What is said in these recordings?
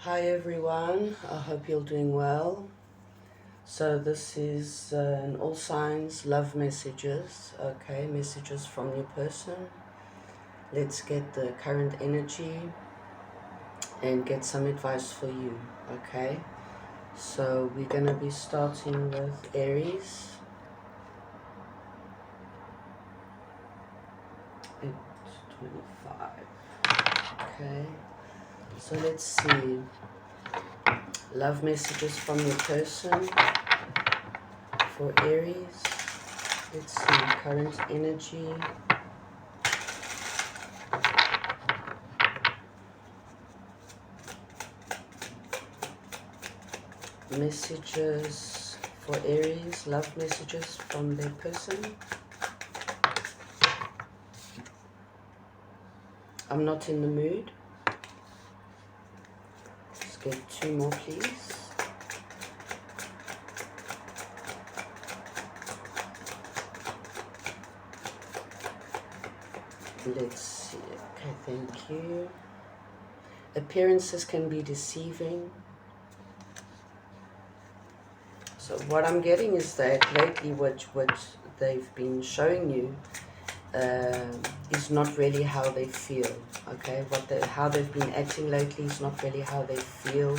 Hi everyone, I hope you're doing well. So this is an all signs love messages, okay, messages from your person. Let's get the current energy and get some advice for you, okay? So we're going to be starting with Aries. It's 25, okay? So let's see, love messages from your person for Aries. Let's see, current energy. Messages for Aries, love messages from their person. I'm not in the mood. Let's get two more, please. Let's see. Okay, thank you. Appearances can be deceiving. So what I'm getting is that lately what they've been showing you is not really how they feel. Okay, how they've been acting lately is not really how they feel.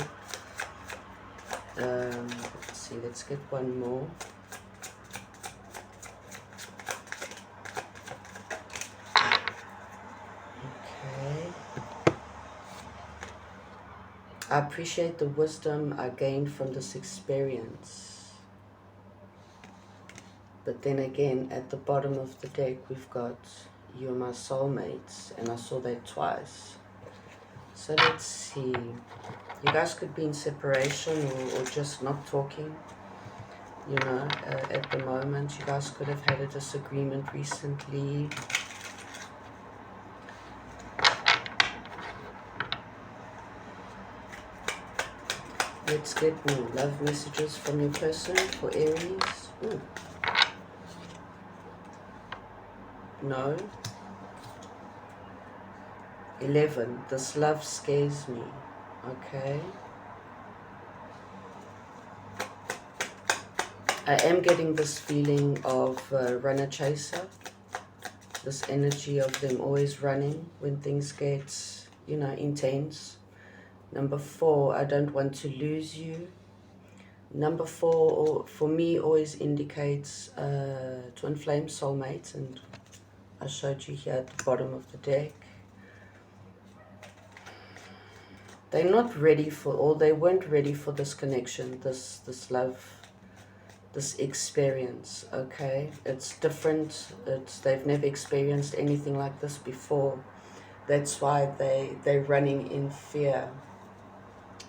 Let's see, let's get one more. Okay. I appreciate the wisdom I gained from this experience. But then again, at the bottom of the deck, we've got you're my soulmates, and I saw that twice. So let's see. You guys could be in separation or just not talking. You know, at the moment, you guys could have had a disagreement recently. Let's get more love messages from your person for Aries. Ooh. No. 11. This love scares me. Okay. I am getting this feeling of runner chaser. This energy of them always running when things get, you know, intense. Number 4, I don't want to lose you. Number 4, for me, always indicates twin flame soulmates, and I showed you here at the bottom of the deck. They're not ready for, or they weren't ready for this connection, this love, this experience, okay? It's different. They've never experienced anything like this before. That's why they're running in fear.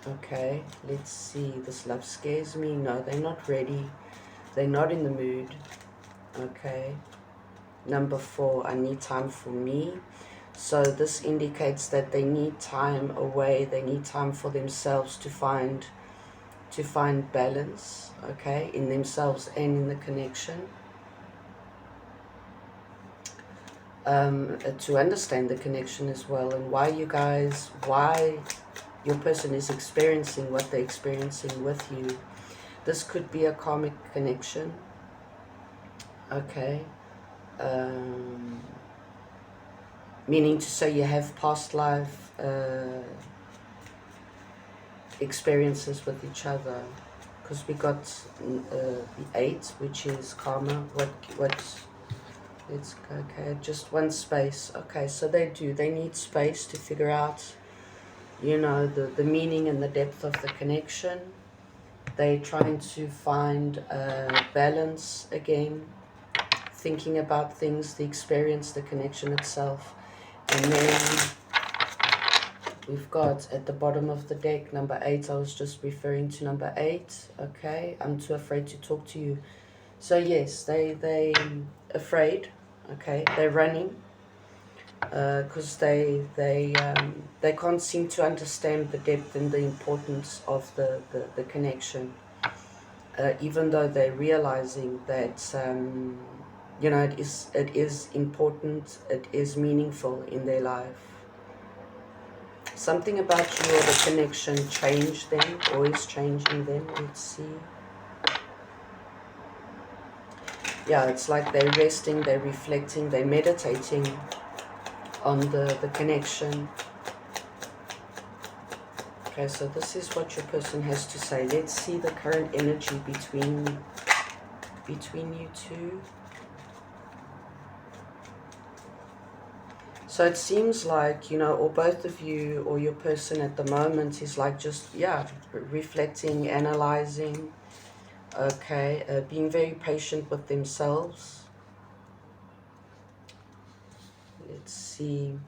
Okay, let's see. This love scares me. No, they're not ready. They're not in the mood. Okay. Number 4, I need time for me. So this indicates that they need time away. They need time for themselves to find balance, okay, in themselves and in the connection. To understand the connection as well, and why your person is experiencing what they're experiencing with you. This could be a karmic connection, okay, meaning to say you have past life experiences with each other, because we got the 8, which is karma. Let's go. Okay, just one space. Okay, so they need space to figure out, you know, the meaning and the depth of the connection. They're trying to find balance again, thinking about things, the experience, the connection itself. And then we've got at the bottom of the deck, number 8. I was just referring to number 8. Okay, I'm too afraid to talk to you. So yes, they afraid. Okay, they're running because they can't seem to understand the depth and the importance of the connection. Even though they're realizing that you know, it is important, it is meaningful in their life. Something about you or the connection changed them, or is changing them. Let's see. Yeah, it's like they're resting, they're reflecting, they're meditating on the connection. Okay, so this is what your person has to say. Let's see the current energy between you two. So it seems like, you know, or both of you or your person at the moment is like just, yeah, reflecting, analyzing, okay, being very patient with themselves. Let's see.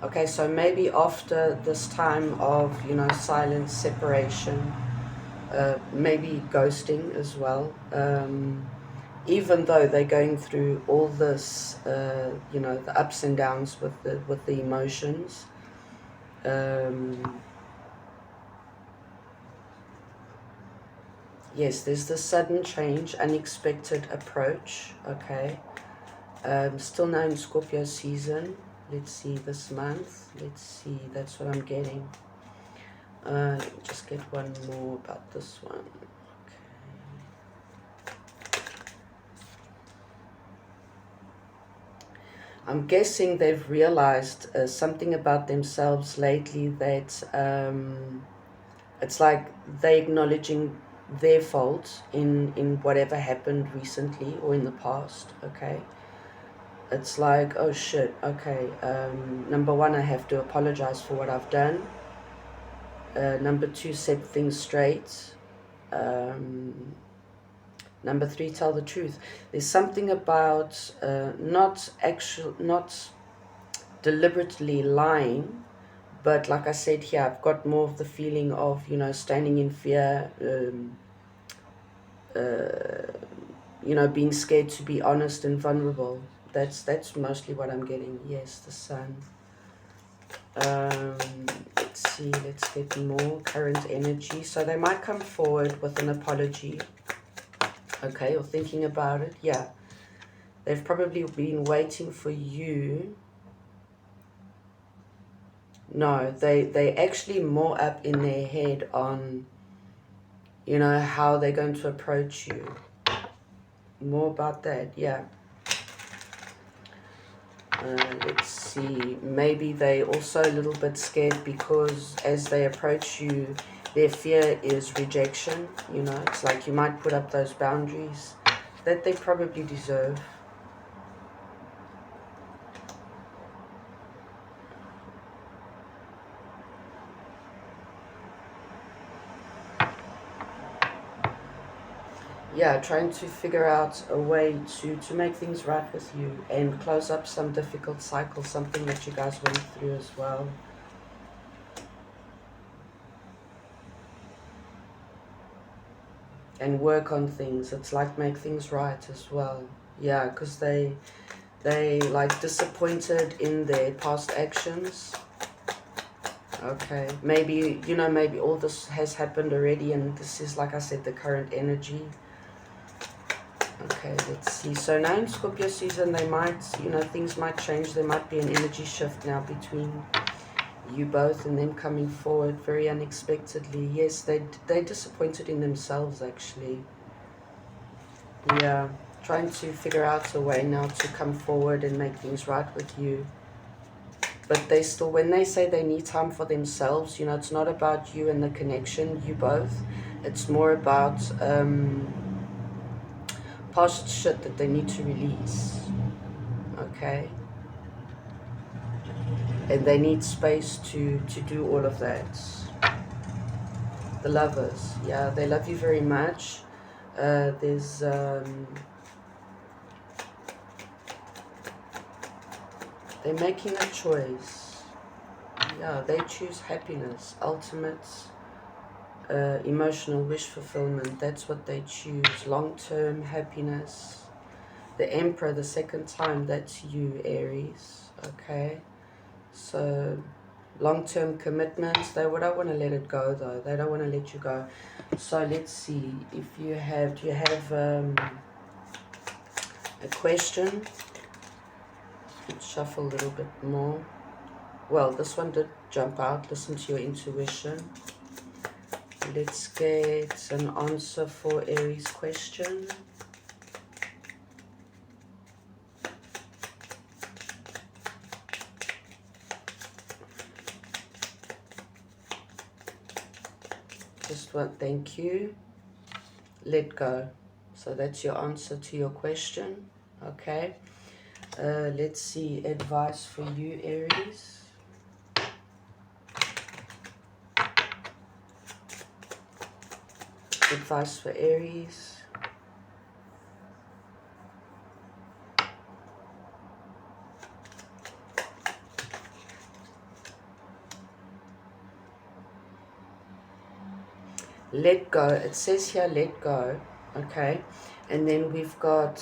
Okay, so maybe after this time of, you know, silence, separation, maybe ghosting as well, even though they're going through all this, you know, the ups and downs with the emotions, yes, there's this sudden change, unexpected approach, okay, still now in Scorpio season. Let's see this month. Let's see, that's what I'm getting. Let me just get one more about this one. Okay. I'm guessing they've realized something about themselves lately that it's like they're acknowledging their fault in whatever happened recently or in the past, okay? It's like, oh shit, okay, number one, I have to apologize for what I've done. Number two, set things straight. Number three, tell the truth. There's something about not deliberately lying, but like I said here, I've got more of the feeling of, you know, standing in fear, you know, being scared to be honest and vulnerable. That's mostly what I'm getting. Yes, the sun. Let's see, let's get more current energy. So they might come forward with an apology, okay, or thinking about it. Yeah, they've probably been waiting for you. No, they actually more up in their head on, you know, how they're going to approach you. More about that, yeah. Let's see, maybe they also a little bit scared because as they approach you, their fear is rejection. You know, it's like you might put up those boundaries that they probably deserve. Yeah, trying to figure out a way to make things right with you and close up some difficult cycle, something that you guys went through as well. And work on things. It's like make things right as well. Yeah, because they like disappointed in their past actions. Okay, maybe, you know, maybe all this has happened already and this is, like I said, the current energy. Okay, let's see. So now in Scorpio season, they might, you know, things might change. There might be an energy shift now between you both and them coming forward very unexpectedly. Yes, they're disappointed in themselves, actually. Yeah, trying to figure out a way now to come forward and make things right with you. But they still, when they say they need time for themselves, you know, it's not about you and the connection, you both. It's more about past shit that they need to release. Okay? And they need space to do all of that. The lovers, yeah, they love you very much. There's they're making a choice. Yeah, they choose happiness, ultimate emotional wish fulfillment. That's what they choose. Long-term happiness. The Emperor, the second time, that's you, Aries. Okay, so long-term commitments. They don't want to let it go though. They don't want to let you go. So let's see if you have, do you have a question? Let's shuffle a little bit more. Well, this one did jump out. Listen to your intuition. Let's get an answer for Aries' question. Just one, thank you. Let go. So that's your answer to your question. Okay. Let's see. Advice for you, Aries. Advice for Aries. Let go. It says here, let go. Okay. And then we've got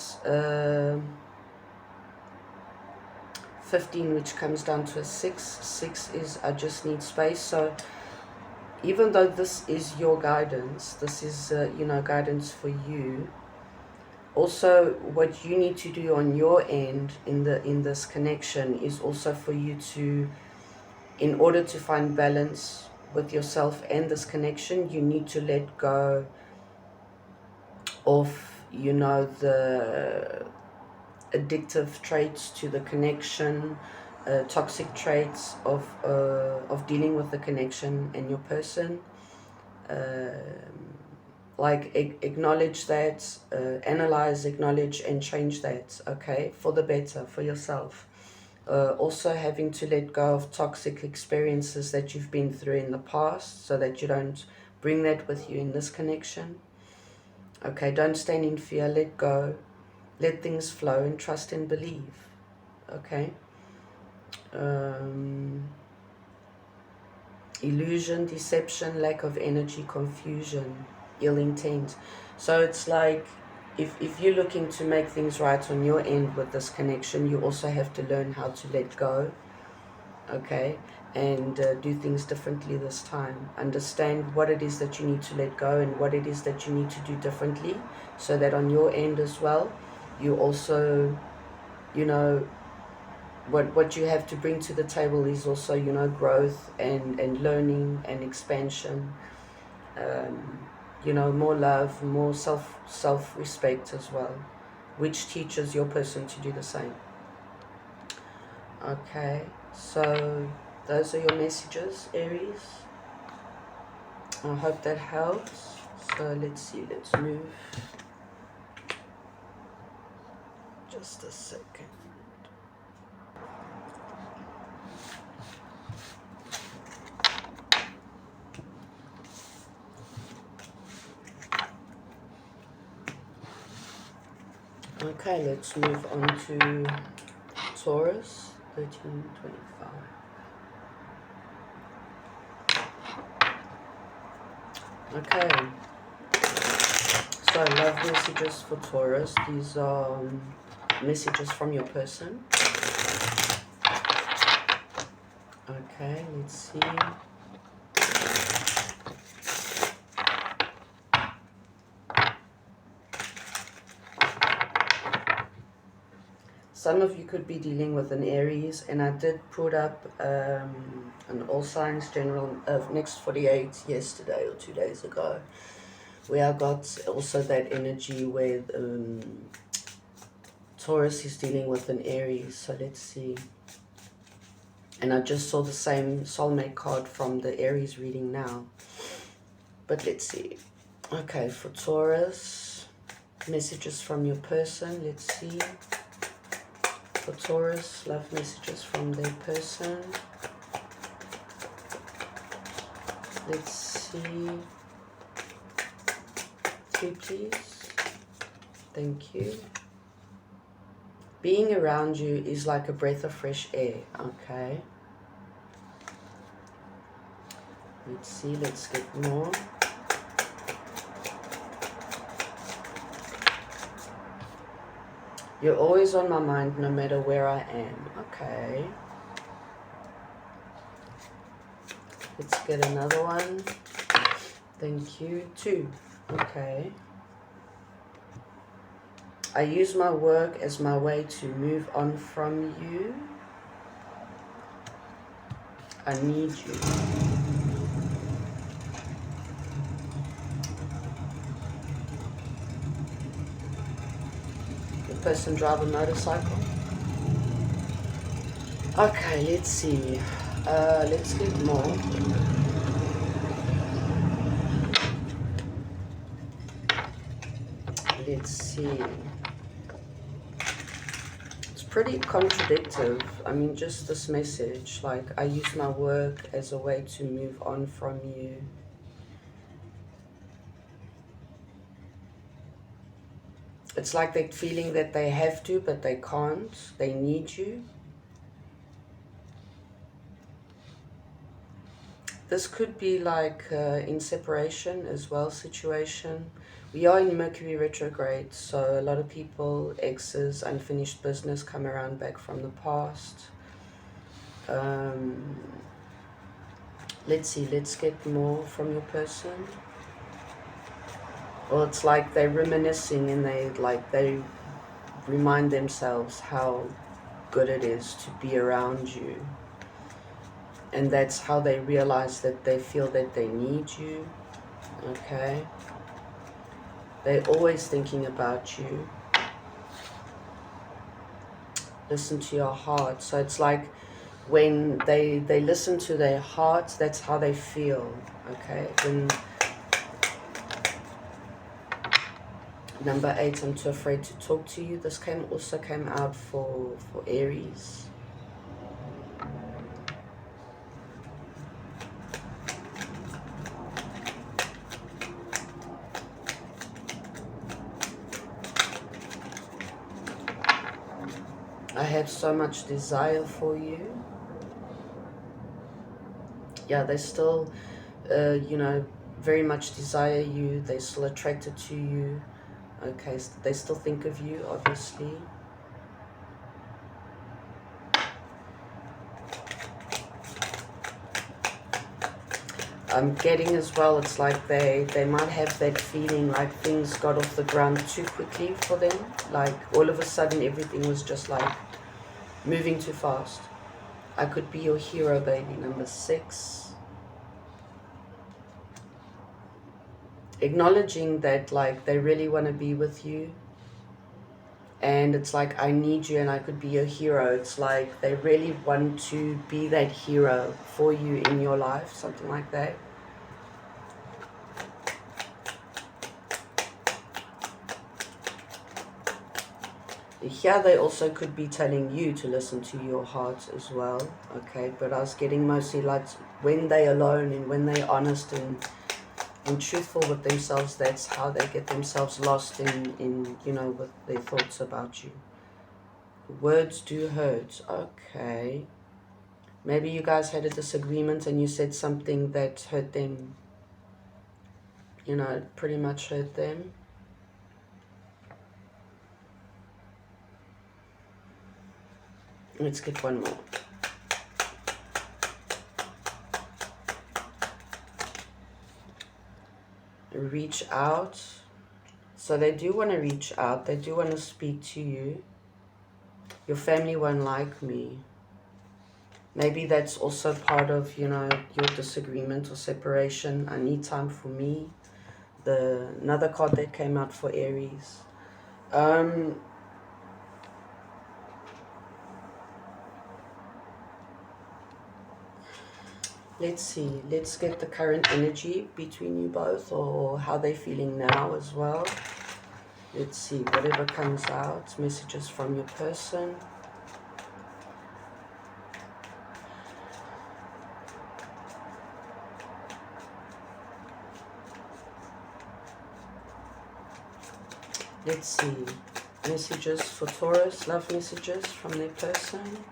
15, which comes down to a 6. 6 is I just need space. So even though this is your guidance, this is, you know, guidance for you. Also, what you need to do on your end in this connection is also for you to, in order to find balance with yourself and this connection, you need to let go of, you know, the addictive traits to the connection, toxic traits of dealing with the connection and your person. Like acknowledge that, analyze, acknowledge, and change that, okay, for the better, for yourself. Also having to let go of toxic experiences that you've been through in the past so that you don't bring that with you in this connection. Okay, don't stand in fear, let go, let things flow, and trust and believe. Okay. Illusion, deception, lack of energy, confusion, ill intent. So it's like if you're looking to make things right on your end with this connection, you also have to learn how to let go, okay, and do things differently this time. Understand what it is that you need to let go and what it is that you need to do differently, so that on your end as well, you also, you know, what you have to bring to the table is also, you know, growth and learning and expansion. You know, more love, more self-respect as well, which teaches your person to do the same. Okay, so those are your messages, Aries. I hope that helps. So let's see, let's move. Just a second. Okay, let's move on to Taurus, 1325. Okay, so love messages for Taurus. These are messages from your person. Okay, let's see. Some of you could be dealing with an Aries, and I did put up an all signs general of next 48 yesterday or 2 days ago, where I got also that energy where Taurus is dealing with an Aries. So let's see. And I just saw the same soulmate card from the Aries reading now. But let's see. Okay, for Taurus, messages from your person. Let's see. For Taurus, love messages from their person. Let's see. 3, please. Thank you. Being around you is like a breath of fresh air. Okay. Let's see. Let's get more. You're always on my mind no matter where I am. Okay. Let's get another one. Thank you. 2. Okay. I use my work as my way to move on from you. I need you. The person drive a motorcycle. Okay, let's see. Let's get more. Let's see. It's pretty contradictory. I mean, just this message, like, I use my work as a way to move on from you. It's like they're feeling that they have to, but they can't. They need you. This could be like in separation as well situation. We are in Mercury retrograde, so a lot of people, exes, unfinished business, come around back from the past. Let's see, let's get more from your person. Well, it's like they're reminiscing and they remind themselves how good it is to be around you. And that's how they realize that they feel that they need you. Okay. They're always thinking about you. Listen to your heart. So it's like when they listen to their hearts, that's how they feel. Okay. When number 8, I'm too afraid to talk to you. This also came out for Aries. I have so much desire for you. Yeah, they still, you know, very much desire you. They're still attracted to you. Okay, so they still think of you, obviously. I'm getting as well, it's like they might have that feeling like things got off the ground too quickly for them. Like all of a sudden everything was just like moving too fast. I could be your hero, baby. Number 6. Acknowledging that like they really want to be with you. And it's like, I need you and I could be your hero. It's like they really want to be that hero for you in your life. Something like that. Here they also could be telling you to listen to your heart as well. Okay, but I was getting mostly like when they're alone and when they're honest and truthful with themselves, that's how they get themselves lost in you know, with their thoughts about you. Words do hurt. Okay. Maybe you guys had a disagreement and you said something that hurt them. You know, pretty much hurt them. Let's get one more. Reach out. So they do want to reach out. They do want to speak to you. Your family won't like me. Maybe that's also part of, you know, your disagreement or separation. I need time for me. Another card that came out for Aries. Let's see. Let's get the current energy between you both, or how they're feeling now as well. Let's see. Whatever comes out. Messages from your person. Let's see. Messages for Taurus. Love messages from their person.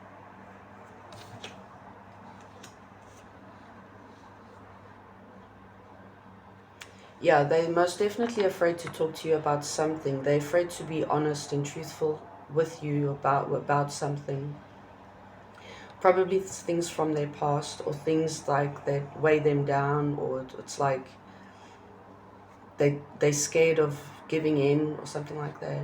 Yeah, they're most definitely afraid to talk to you about something. They're afraid to be honest and truthful with you about something. probably things from their past, or things like that weigh them down, or it's like they're scared of giving in or something like that.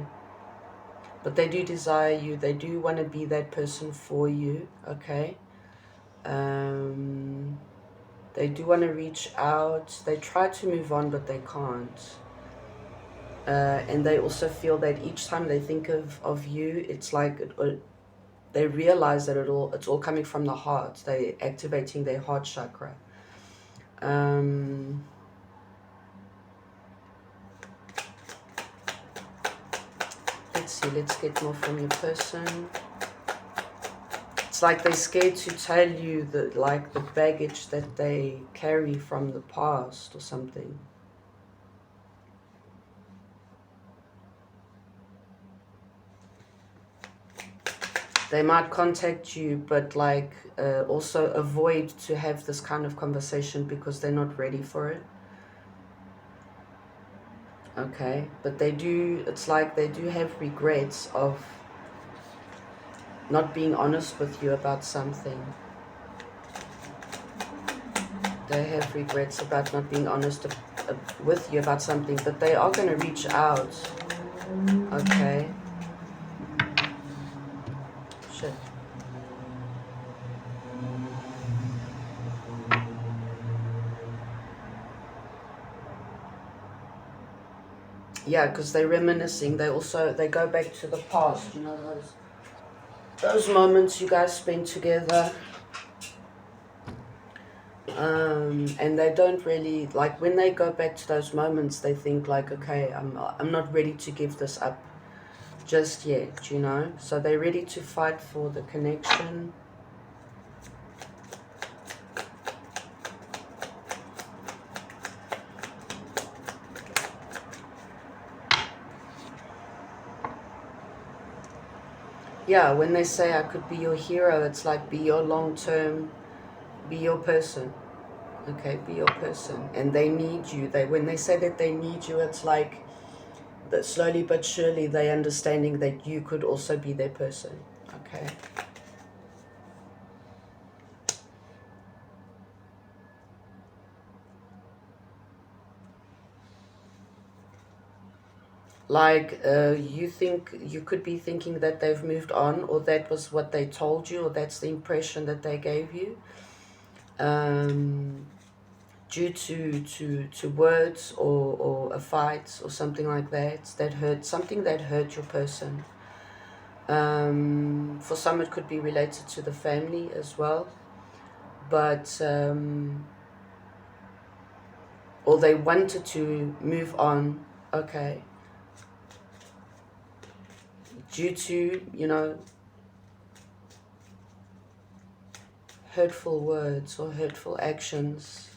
But they do desire you. They do want to be that person for you, okay? They do want to reach out. They try to move on, but they can't. And they also feel that each time they think of you, it's like they realize that it's all coming from the heart. They're activating their heart chakra. Let's see, let's get more from your person. It's like they're scared to tell you that, like, the baggage that they carry from the past or something. They might contact you, but like also avoid to have this kind of conversation because they're not ready for it. Okay, but they do, it's like they do have regrets of not being honest with you about something. They have regrets about not being honest with you about something, but they are going to reach out. Okay. Shit. Yeah, because they're reminiscing. They go back to the past, you know, those moments you guys spent together. And they don't really, like, when they go back to those moments, they think like, okay, I'm not ready to give this up just yet, you know. So they're ready to fight for the connection. Yeah, when they say I could be your hero, it's like be your long-term, be your person. Okay, be your person. And they need you. When they say that they need you, it's like that slowly but surely they're understanding that you could also be their person. Okay. Like you could be thinking that they've moved on, or that was what they told you, or that's the impression that they gave you. Due to words or a fight or something like that, something that hurt your person. For some it could be related to the family as well, but or they wanted to move on, okay, due to, you know, hurtful words or hurtful actions.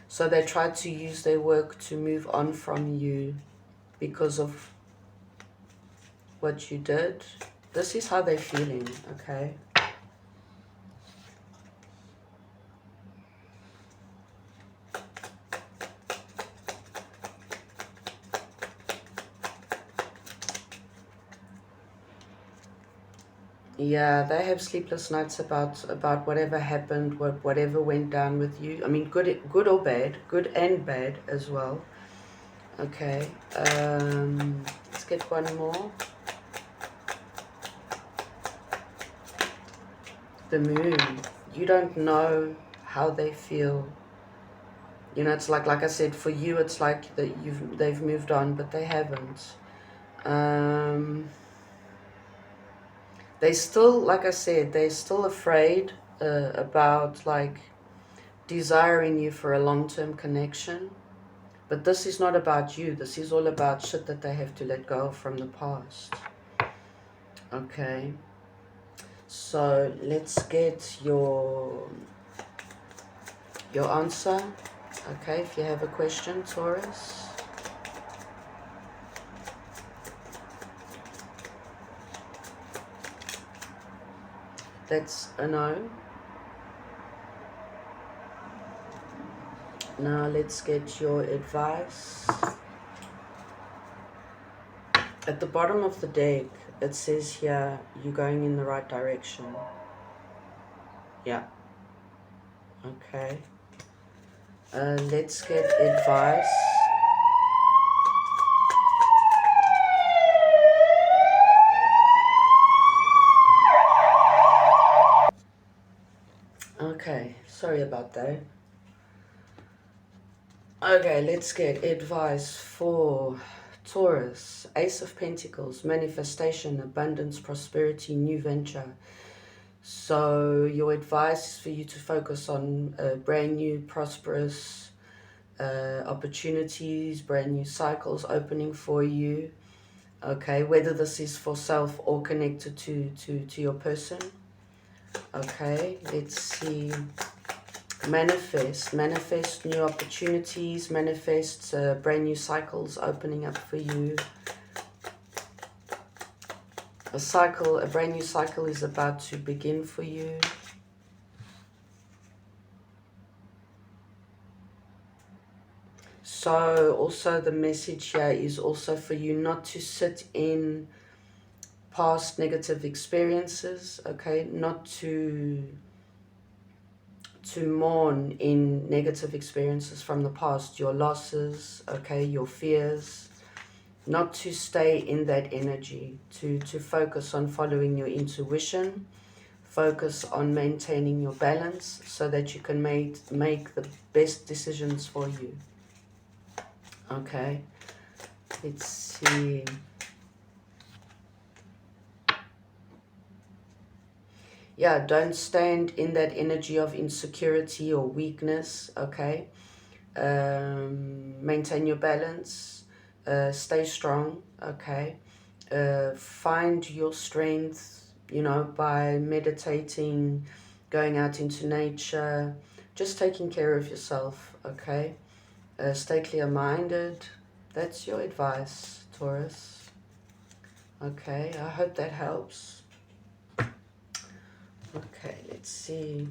So they tried to use their work to move on from you because of what you did. This is how they're feeling, okay? Yeah, they have sleepless nights about whatever happened, whatever went down with you. I mean, good or bad, good and bad as well. Okay, let's get one more. The moon. You don't know how they feel. You know, it's like I said, for you, it's like that they've moved on, but they haven't. They still, like I said, they're still afraid about like desiring you for a long-term connection. But this is not about you. This is all about shit that they have to let go of from the past. Okay. So let's get your answer. Okay, if you have a question, Taurus. That's a no. Now let's get your advice. At the bottom of the deck, it says here, you're going in the right direction. Yeah. Okay. Let's get advice. Okay, sorry about that. Okay, let's get advice for Taurus. Ace of Pentacles, manifestation, abundance, prosperity, new venture. So your advice is for you to focus on brand new, prosperous opportunities, brand new cycles opening for you. Okay, whether this is for self or connected to your person. Okay, let's see. Manifest new opportunities, manifest brand new cycles opening up for you. A brand new cycle is about to begin for you. So also the message here is also for you not to sit in past negative experiences, okay? Not to mourn in negative experiences from the past, your losses, okay, your fears. Not to stay in that energy, to focus on following your intuition, focus on maintaining your balance so that you can make the best decisions for you. Okay, let's see. Yeah, don't stand in that energy of insecurity or weakness, okay? Maintain your balance, stay strong, okay? Find your strength, you know, by meditating, going out into nature, just taking care of yourself, okay? Stay clear-minded. That's your advice, Taurus. Okay, I hope that helps. Okay, let's see.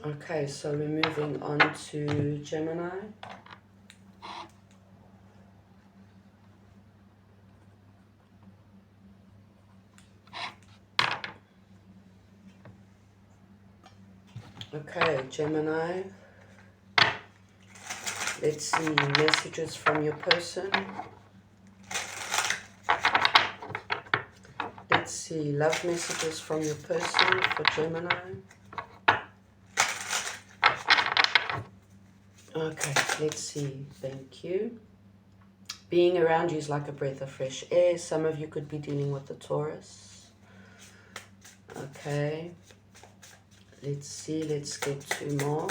Okay, so we're moving on to Gemini. Okay, Gemini. Let's see messages from your person. Let's see love messages from your person for Gemini. Okay, let's see. Thank you. Being around you is like a breath of fresh air. Some of you could be dealing with the Taurus. Okay. Let's see. Let's get 2 more.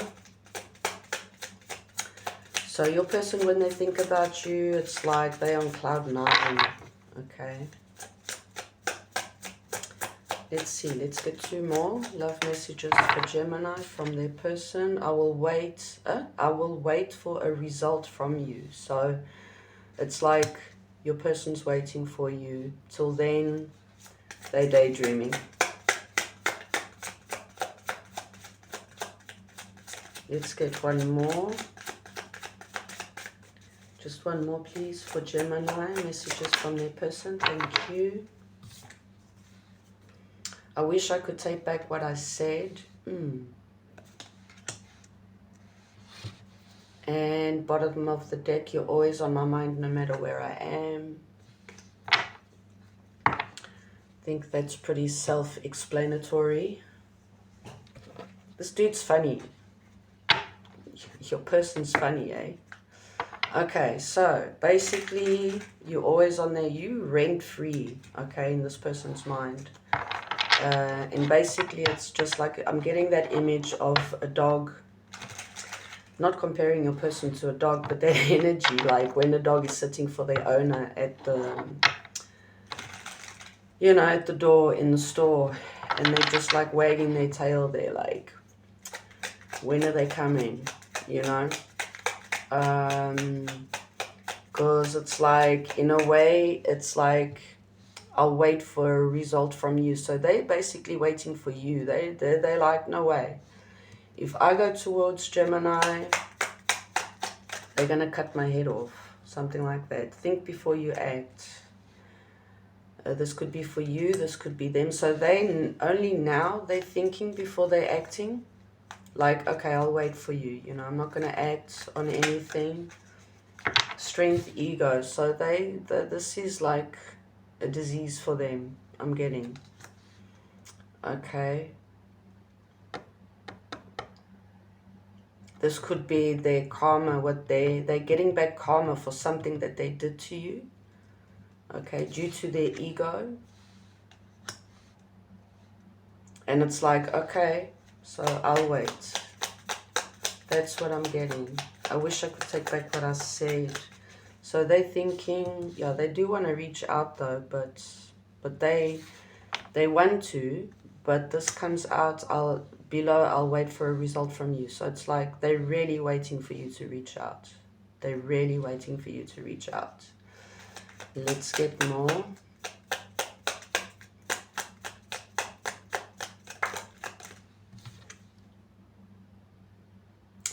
So your person, when they think about you, it's like they're on cloud 9. Okay. Let's see. Let's get 2 more love messages for Gemini from their person. I will wait. I will wait for a result from you. So it's like your person's waiting for you. Till then, they're daydreaming. Let's get 1 more. Just 1 more, please, for Gemini. Messages from their person. Thank you. I wish I could take back what I said. And bottom of the deck, you're always on my mind no matter where I am. I think that's pretty self-explanatory. This dude's funny. Your person's funny, eh? Okay, so basically, you're always on there. You rent-free, okay, in this person's mind. And basically, it's just like, I'm getting that image of a dog. Not comparing your person to a dog, but their energy, like when a dog is sitting for their owner at the, you know, at the door in the store, and they're just like wagging their tail there, like, when are they coming, you know? Because it's like, in a way, it's like, I'll wait for a result from you. So they're basically waiting for you. They're like, no way. If I go towards Gemini, they're going to cut my head off. Something like that. Think before you act. This could be for you. This could be them. So they only now they're thinking before they're acting. Like, okay, I'll wait for you. You know, I'm not going to act on anything. Strength, ego. So this is like a disease for them, I'm getting. Okay. This could be their karma, what they're getting back karma for something that they did to you. Okay, due to their ego. And it's like, okay, so I'll wait. That's what I'm getting. I wish I could take back what I said. So they're thinking, yeah, they do want to reach out though, but they want to, but this comes out, I'll wait for a result from you. So it's like they're really waiting for you to reach out. They're really waiting for you to reach out. Let's get more.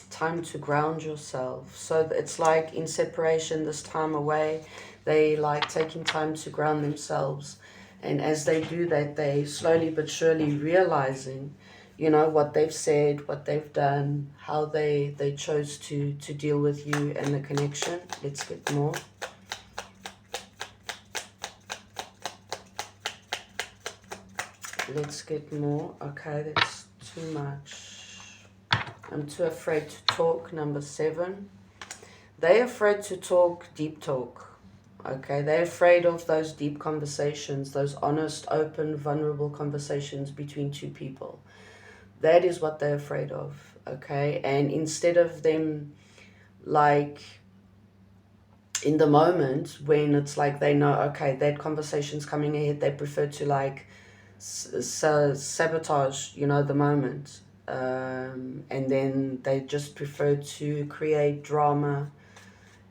Time to ground yourself. So it's like in separation, this time away, they like taking time to ground themselves. And as they do that, they slowly but surely realizing, you know, what they've said, what they've done, how they chose to deal with you and the connection. Let's get more. Let's get more. Okay, that's too much. I'm too afraid to talk, number 7. They're afraid to talk, deep talk. Okay, they're afraid of those deep conversations, those honest, open, vulnerable conversations between two people. That is what they're afraid of, okay? And instead of them, like, in the moment when it's like they know, okay, that conversation's coming ahead, they prefer to, like, sabotage, you know, the moment. And then they just prefer to create drama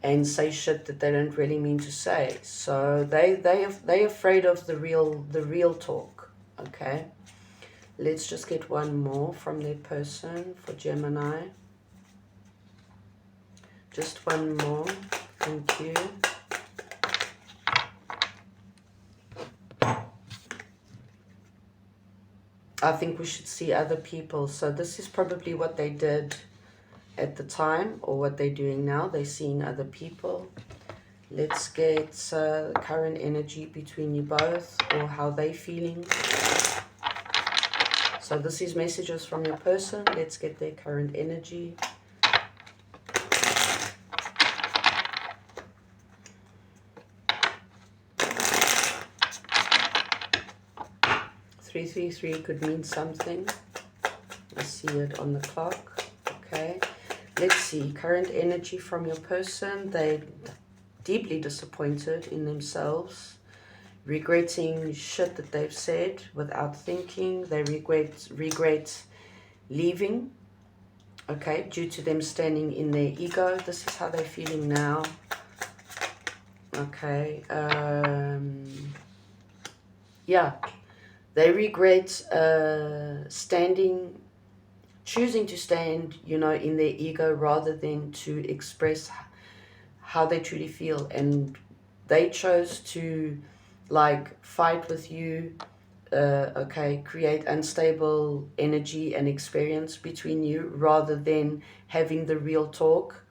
and say shit that they don't really mean to say. So they're afraid of the real talk. Okay, let's just get one more from their person for Gemini. Just one more. Thank you. I think we should see other people. So this is probably what they did at the time or what they're doing now. They're seeing other people. Let's get current energy between you both, or how they're feeling. So this is messages from your person. Let's get their current energy. Three could mean something. I see it on the clock. Okay. Let's see. Current energy from your person. They're deeply disappointed in themselves. Regretting shit that they've said without thinking. They regret leaving. Okay. Due to them standing in their ego. This is how they're feeling now. Okay. Yeah. They regret choosing to stand, you know, in their ego rather than to express how they truly feel. And they chose to, like, fight with you, okay, create unstable energy and experience between you rather than having the real talk,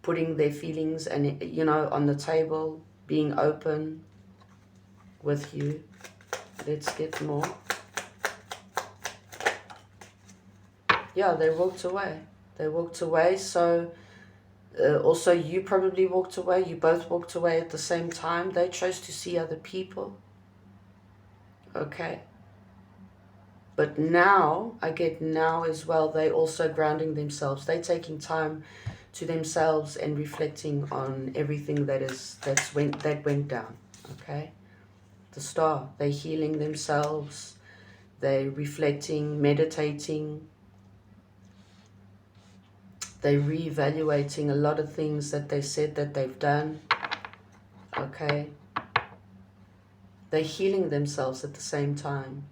putting their feelings and, you know, on the table, being open with you. Let's get more. Yeah, they walked away. They walked away. So also you probably walked away. You both walked away at the same time. They chose to see other people. Okay. But now, I get now as well, they also grounding themselves. They're taking time to themselves and reflecting on everything that went down. Okay. The Star, they're healing themselves, they're reflecting, meditating, they're reevaluating a lot of things that they said that they've done. okay? They're healing themselves at the same time.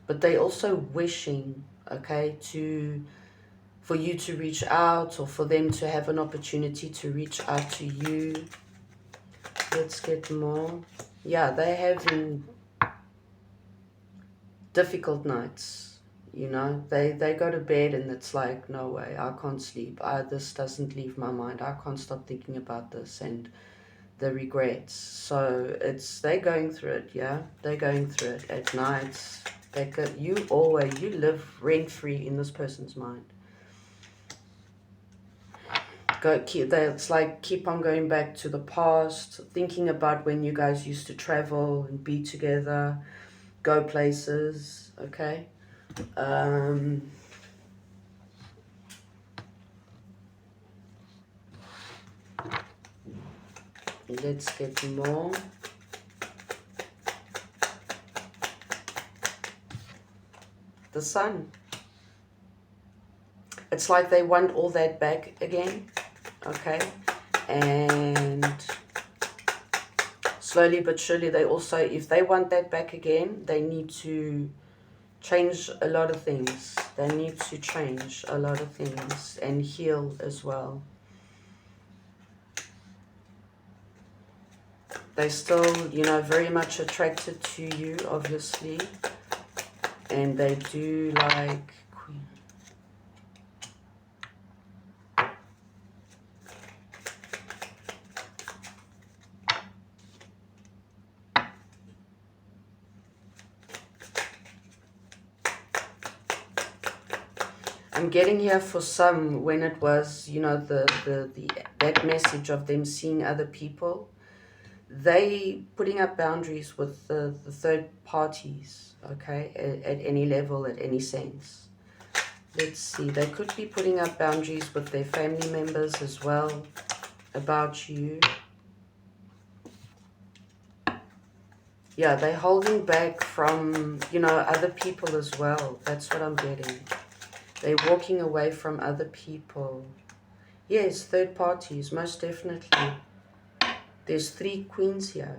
But they're also wishing, okay, for you to reach out, or for them to have an opportunity to reach out to you. Let's get more. Yeah, they're having difficult nights, you know. They go to bed and it's like, no way, I can't sleep. This doesn't leave my mind. I can't stop thinking about this and the regrets. So they're going through it, yeah. They're going through it at nights. You live rent-free in this person's mind. It's like keep on going back to the past, thinking about when you guys used to travel and be together, go places, okay? Let's get more. The Sun. It's like they want all that back again, okay? And slowly but surely they also, if they want that back again, they need to change a lot of things. They need to change a lot of things and heal as well. They're still, you know, very much attracted to you, obviously. And they do like Queen. I'm getting here for some, when it was, you know, that message of them seeing other people, they putting up boundaries with the third parties, okay, at any level, at any sense. Let's see, they could be putting up boundaries with their family members as well about you. Yeah, they're holding back from, you know, other people as well. That's what I'm getting. They're walking away from other people. Yes, third parties, most definitely. There's 3 queens here.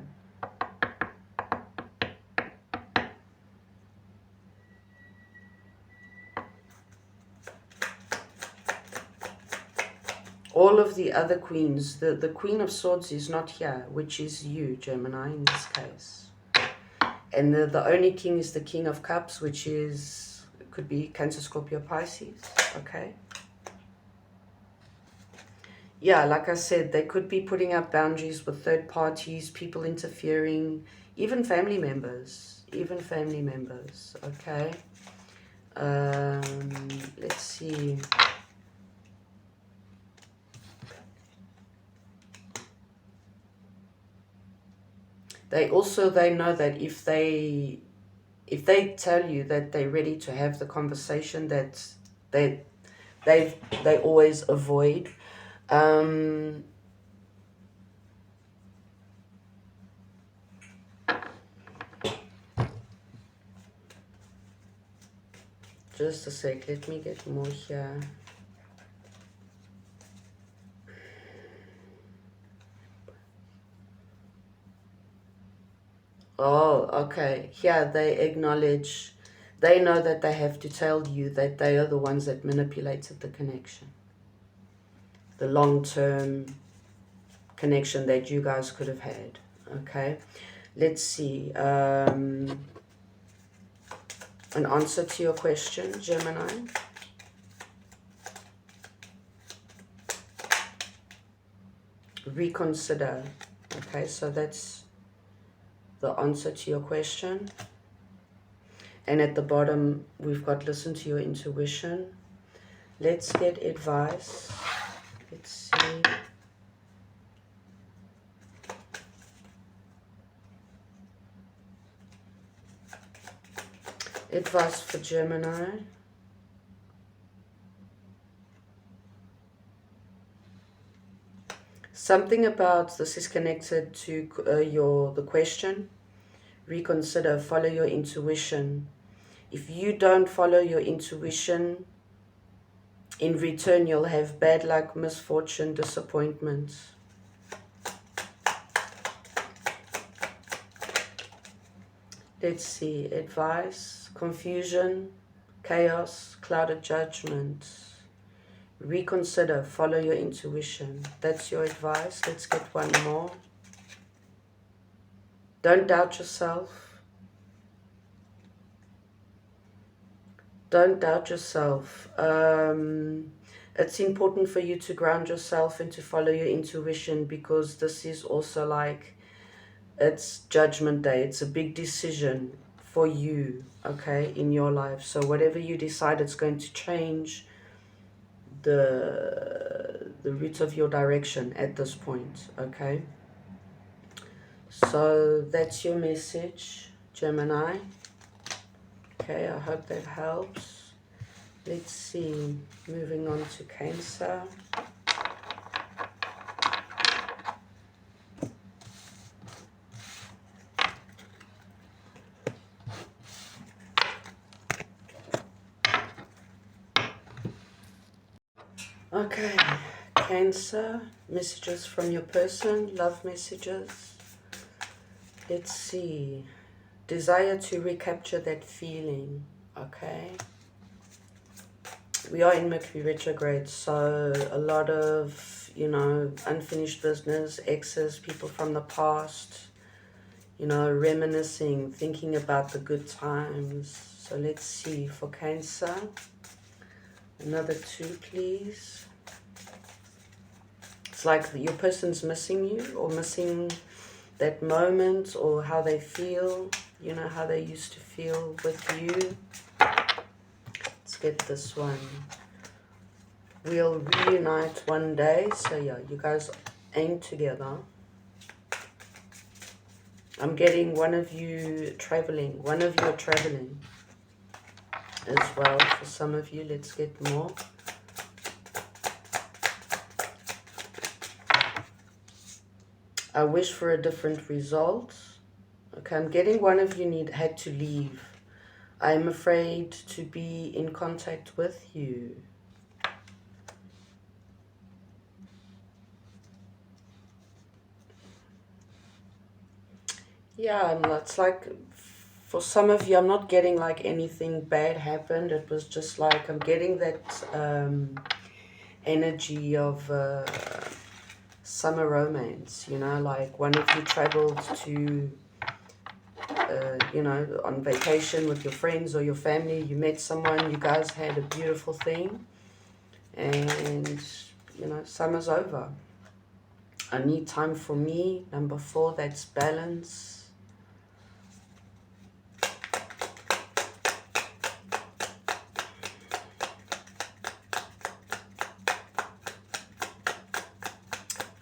All of the other queens, the Queen of Swords is not here, which is you, Gemini, in this case. And the only king is the King of Cups, which is, could be Cancer, Scorpio, Pisces, okay? Yeah, like I said, they could be putting up boundaries with third parties, people interfering, even family members, okay? Let's see. They know that if they tell you that they're ready to have the conversation, that they always avoid. Just a sec, let me get more here. Oh, okay. Here they acknowledge, they know that they have to tell you that they are the ones that manipulated the connection. The long-term connection that you guys could have had, okay? Let's see. An answer to your question, Gemini. Reconsider. Okay, so that's the answer to your question. And at the bottom, we've got listen to your intuition. Let's get advice. Let's see. Advice for Gemini. Something about this is connected to the question. Reconsider, follow your intuition. If you don't follow your intuition, in return you'll have bad luck, misfortune, disappointment. Let's see. Advice, confusion, chaos, clouded judgment. Reconsider, follow your intuition. That's your advice. Let's get one more. Don't doubt yourself. Don't doubt yourself. It's important for you to ground yourself and to follow your intuition, because this is also like, it's judgment day. It's a big decision for you, okay, in your life. So whatever you decide, it's going to change the route of your direction at this point, okay? So that's your message, Gemini. Okay, I hope that helps. Let's see, moving on to Cancer. Okay, Cancer, messages from your person, love messages. Let's see, desire to recapture that feeling, okay? We are in Mercury retrograde, so a lot of, you know, unfinished business, exes, people from the past, you know, reminiscing, thinking about the good times. So let's see, for Cancer, another 2, please. It's like your person's missing you, or missing that moment, or how they feel, you know, how they used to feel with you. Let's get this one. We'll reunite one day. So yeah, you guys ain't together. I'm getting one of you traveling. One of you are traveling as well. For some of you, let's get more. I wish for a different result. Okay, I'm getting one of you had to leave. I'm afraid to be in contact with you. Yeah, it's like, for some of you, I'm not getting like anything bad happened. It was just like, I'm getting that energy of summer romance, you know, like one of you traveled to, you know, on vacation with your friends or your family. You met someone, you guys had a beautiful thing, and, you know, summer's over. I need time for me. Number 4, that's balance.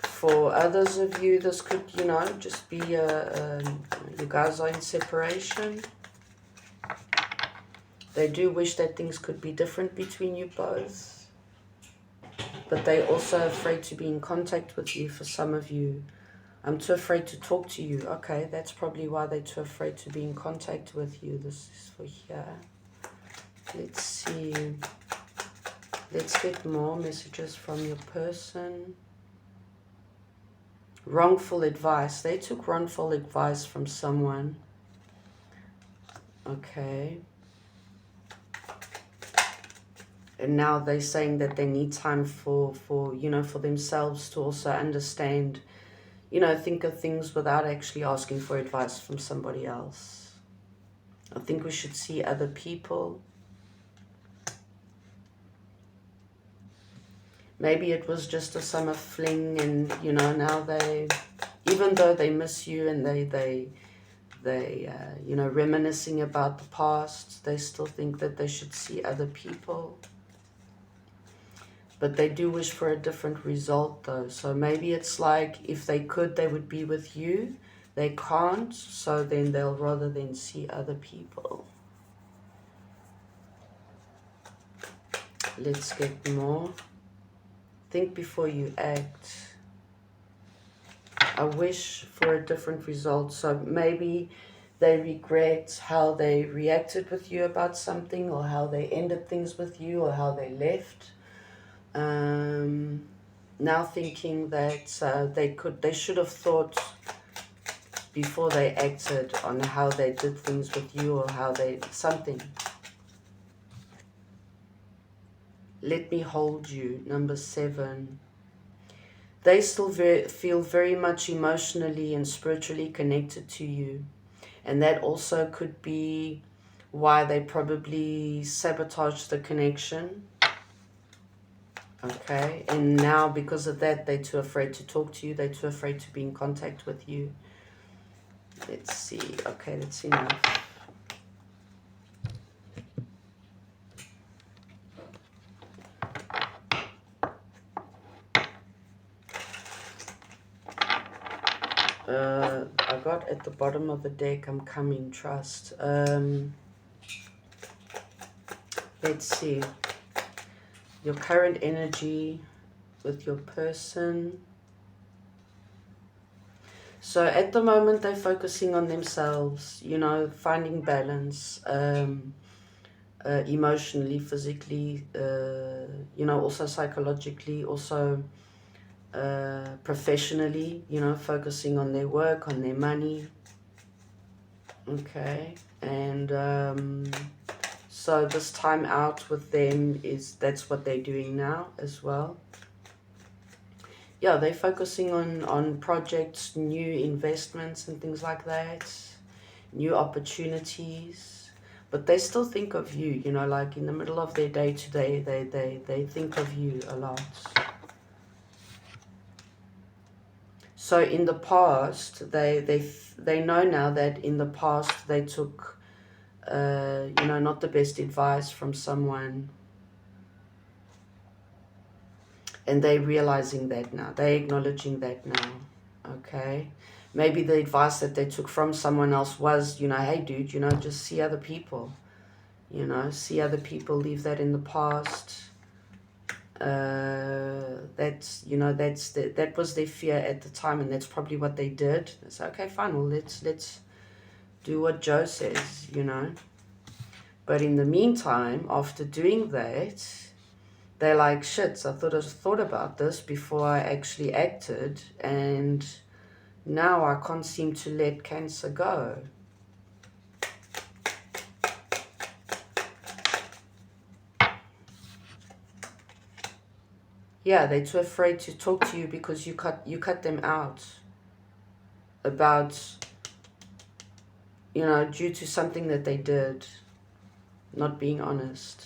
For others of you, this could, you know, just be you guys are in separation. They do wish that things could be different between you both, but they're also afraid to be in contact with you. For some of you, I'm too afraid to talk to you. Okay, that's probably why they're too afraid to be in contact with you. This is for here. Let's see. Let's get more messages from your person. Wrongful advice. They took wrongful advice from someone. Okay. And now they're saying that they need time for you know, for themselves to also understand, you know, think of things without actually asking for advice from somebody else. I think we should see other people. Maybe it was just a summer fling, and, you know, now they, even though they miss you and they you know, reminiscing about the past, they still think that they should see other people. But they do wish for a different result, though. So maybe it's like, if they could, they would be with you. They can't, so then they'll rather than see other people. Let's get more. Think before you act. I wish for a different result. So maybe they regret how they reacted with you about something, or how they ended things with you, or how they left. Now thinking that they should have thought before they acted on how they did things with you or how they, something. Let me hold you, number 7. They still feel very much emotionally and spiritually connected to you. And that also could be why they probably sabotage the connection. Okay, and now because of that, they're too afraid to talk to you. They're too afraid to be in contact with you. Let's see. Okay, that's enough. I got at the bottom of the deck, I'm coming, trust. Let's see. Your current energy with your person. So at the moment, they're focusing on themselves, you know, finding balance, emotionally, physically, you know, also psychologically, also professionally, you know, focusing on their work, on their money. Okay, and so this time out with them that's what they're doing now as well. Yeah, they're focusing on projects, new investments and things like that, new opportunities, but they still think of you, you know, like in the middle of their day-to-day, they think of you a lot. So in the past, they know now that in the past they took, you know, not the best advice from someone. And they're realizing that now. They're acknowledging that now. Okay. Maybe the advice that they took from someone else was, you know, hey, dude, you know, just see other people. You know, see other people, leave that in the past. That's, you know, that was their fear at the time, and that's probably what they did. It's okay, fine, well, let's do what Joe says, you know. But in the meantime, after doing that, they're like, shit, I thought about this before I actually acted, and now I can't seem to let Cancer go. Yeah, they're too afraid to talk to you because you cut them out about, you know, due to something that they did, not being honest.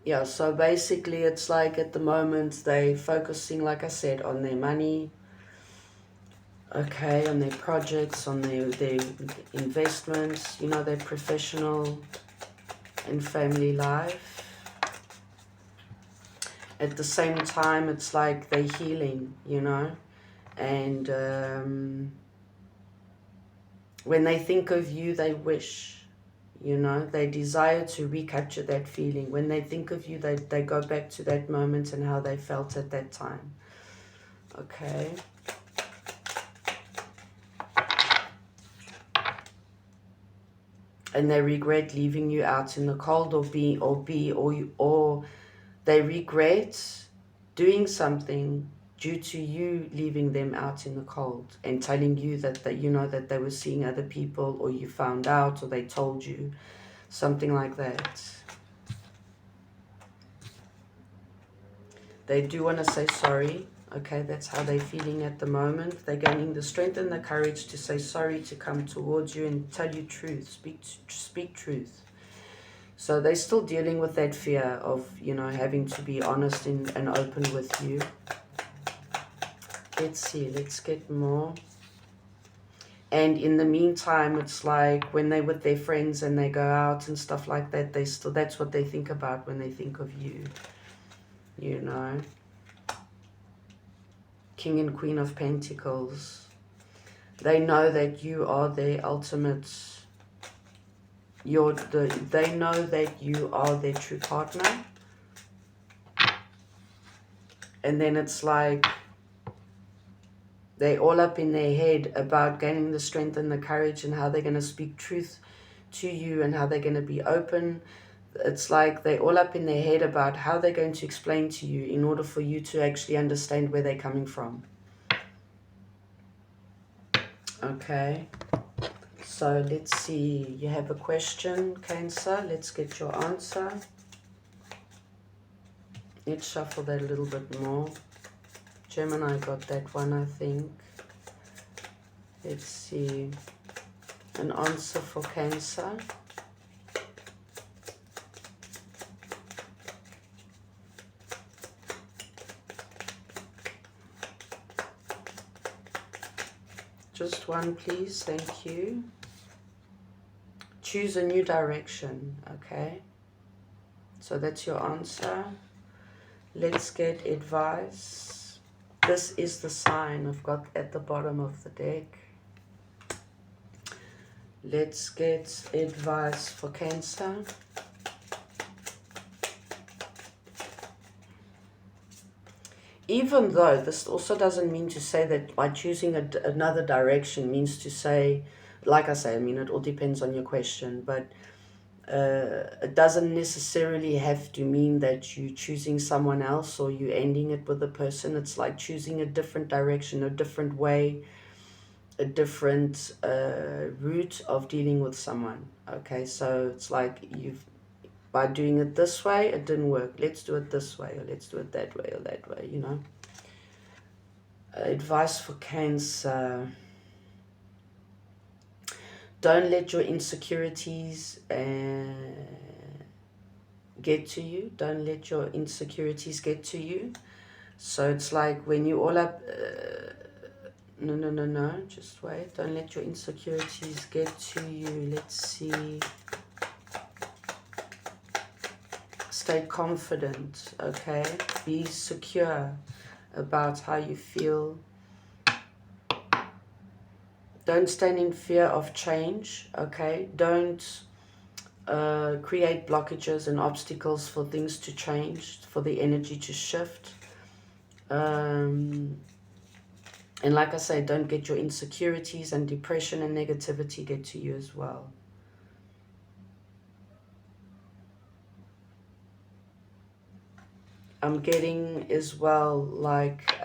Yeah, so basically it's like at the moment they're focusing, like I said, on their money, okay, on their projects, on their investments, you know, their professional and family life. At the same time, it's like they're healing, you know, and when they think of you, they wish, you know, they desire to recapture that feeling. When they think of you, they go back to that moment and how they felt at that time. Okay. And they regret leaving you out in the cold, or they regret doing something due to you leaving them out in the cold and telling you that you know that they were seeing other people, or you found out, or they told you, something like that. They do want to say sorry. Okay, that's how they're feeling at the moment. They're gaining the strength and the courage to say sorry, to come towards you and tell you truth, speak truth. So they're still dealing with that fear of, you know, having to be honest and open with you. Let's see, let's get more. And in the meantime, it's like when they're with their friends and they go out and stuff like that, that's what they think about when they think of you, you know. King and Queen of Pentacles. They know that you are their ultimate, they know that you are their true partner. And then it's like they're all up in their head about gaining the strength and the courage and how they're going to speak truth to you and how they're going to be open. It's like they're all up in their head about how they're going to explain to you in order for you to actually understand where they're coming from. Okay, so let's see. You have a question, Cancer. Let's get your answer. Let's shuffle that a little bit more. Gemini got that one, I think. Let's see. An answer for Cancer. Just one, please. Thank you. Choose a new direction. Okay. So that's your answer. Let's get advice. This is the sign I've got at the bottom of the deck. Let's get advice for Cancer. Even though this also doesn't mean to say that by choosing another direction means to say, like I say, I mean, it all depends on your question, but it doesn't necessarily have to mean that you're choosing someone else or you ending it with a person. It's like choosing a different direction, a different way, a different route of dealing with someone. Okay, so it's like by doing it this way, it didn't work. Let's do it this way, or let's do it that way, or that way, you know. Advice for Cancer. Don't let your insecurities get to you. Don't let your insecurities get to you. So it's like when you all up... No. Just wait. Don't let your insecurities get to you. Let's see. Stay confident, okay? Be secure about how you feel. Don't stand in fear of change, okay? Don't create blockages and obstacles for things to change, for the energy to shift. And like I say, don't get your insecurities and depression and negativity get to you as well. I'm getting as well, like,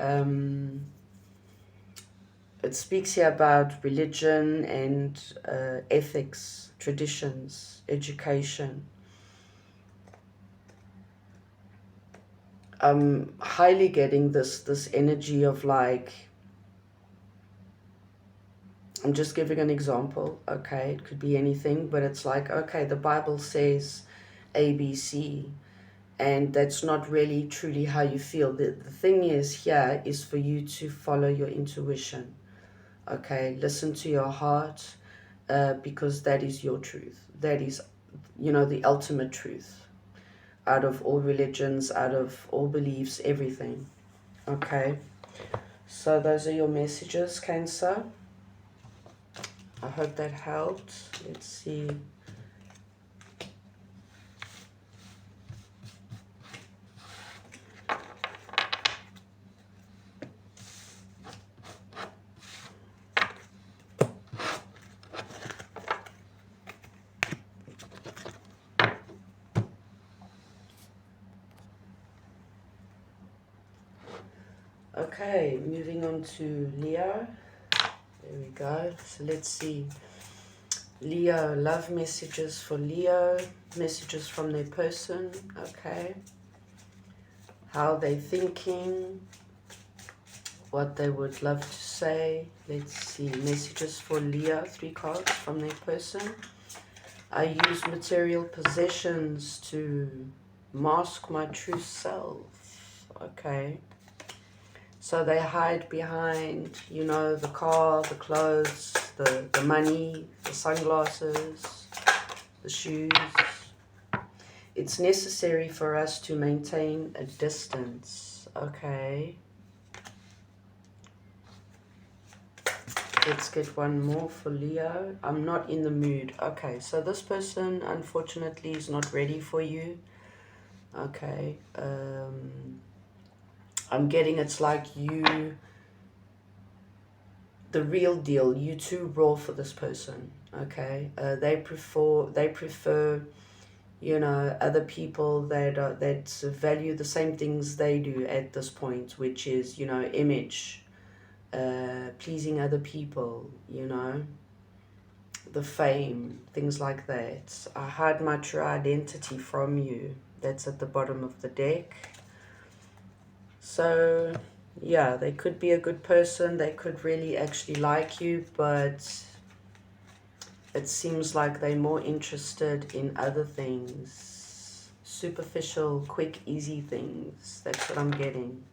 it speaks here about religion and ethics, traditions, education. I'm highly getting this energy of like, I'm just giving an example, okay? It could be anything, but it's like, okay, the Bible says A, B, C, and that's not really truly how you feel. The thing is here is for you to follow your intuition, okay? Listen to your heart, because that is your truth. That is, you know, the ultimate truth out of all religions, out of all beliefs, everything, okay? So those are your messages, Cancer. I hope that helped. Let's see. Okay, moving on to Leo. There we go. So let's see. Leo, love messages for Leo. Messages from their person. Okay. How they're thinking. What they would love to say. Let's see. Messages for Leo. 3 cards from their person. I use material possessions to mask my true self. Okay. So they hide behind, you know, the car, the clothes, the money, the sunglasses, the shoes. It's necessary for us to maintain a distance, okay? Let's get one more for Leo. I'm not in the mood. Okay, so this person, unfortunately, is not ready for you. Okay, I'm getting it's like you, the real deal, you too raw for this person. Okay, they prefer, you know, other people that value the same things they do at this point, which is, you know, image, pleasing other people, you know, the fame, things like that. I hide my true identity from you. That's at the bottom of the deck. So yeah, they could be a good person, they could really actually like you, but it seems like they're more interested in other things, superficial, quick, easy things. That's what I'm getting.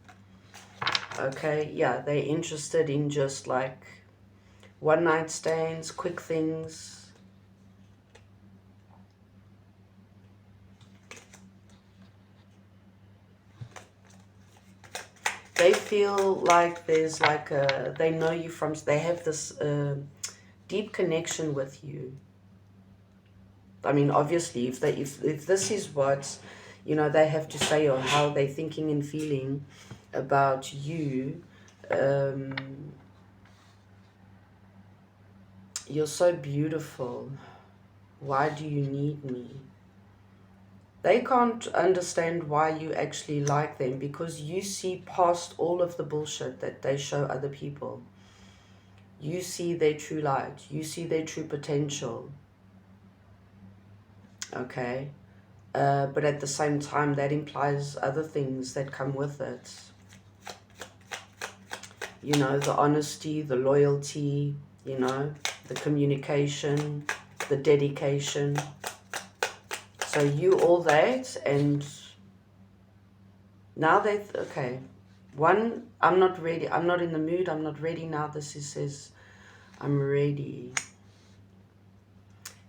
Okay, yeah, they're interested in just like one night stands, quick things. They feel like there's like a, they know you from, they have this deep connection with you. I mean, obviously, if this is what, you know, they have to say, or how they're thinking and feeling about you, you're so beautiful. Why do you need me? They can't understand why you actually like them, because you see past all of the bullshit that they show other people. You see their true light. You see their true potential. Okay? But at the same time, that implies other things that come with it. You know, the honesty, the loyalty, you know, the communication, the dedication. So you all that, and now they, okay. One, I'm not ready. I'm not in the mood. I'm not ready now. This says, I'm ready.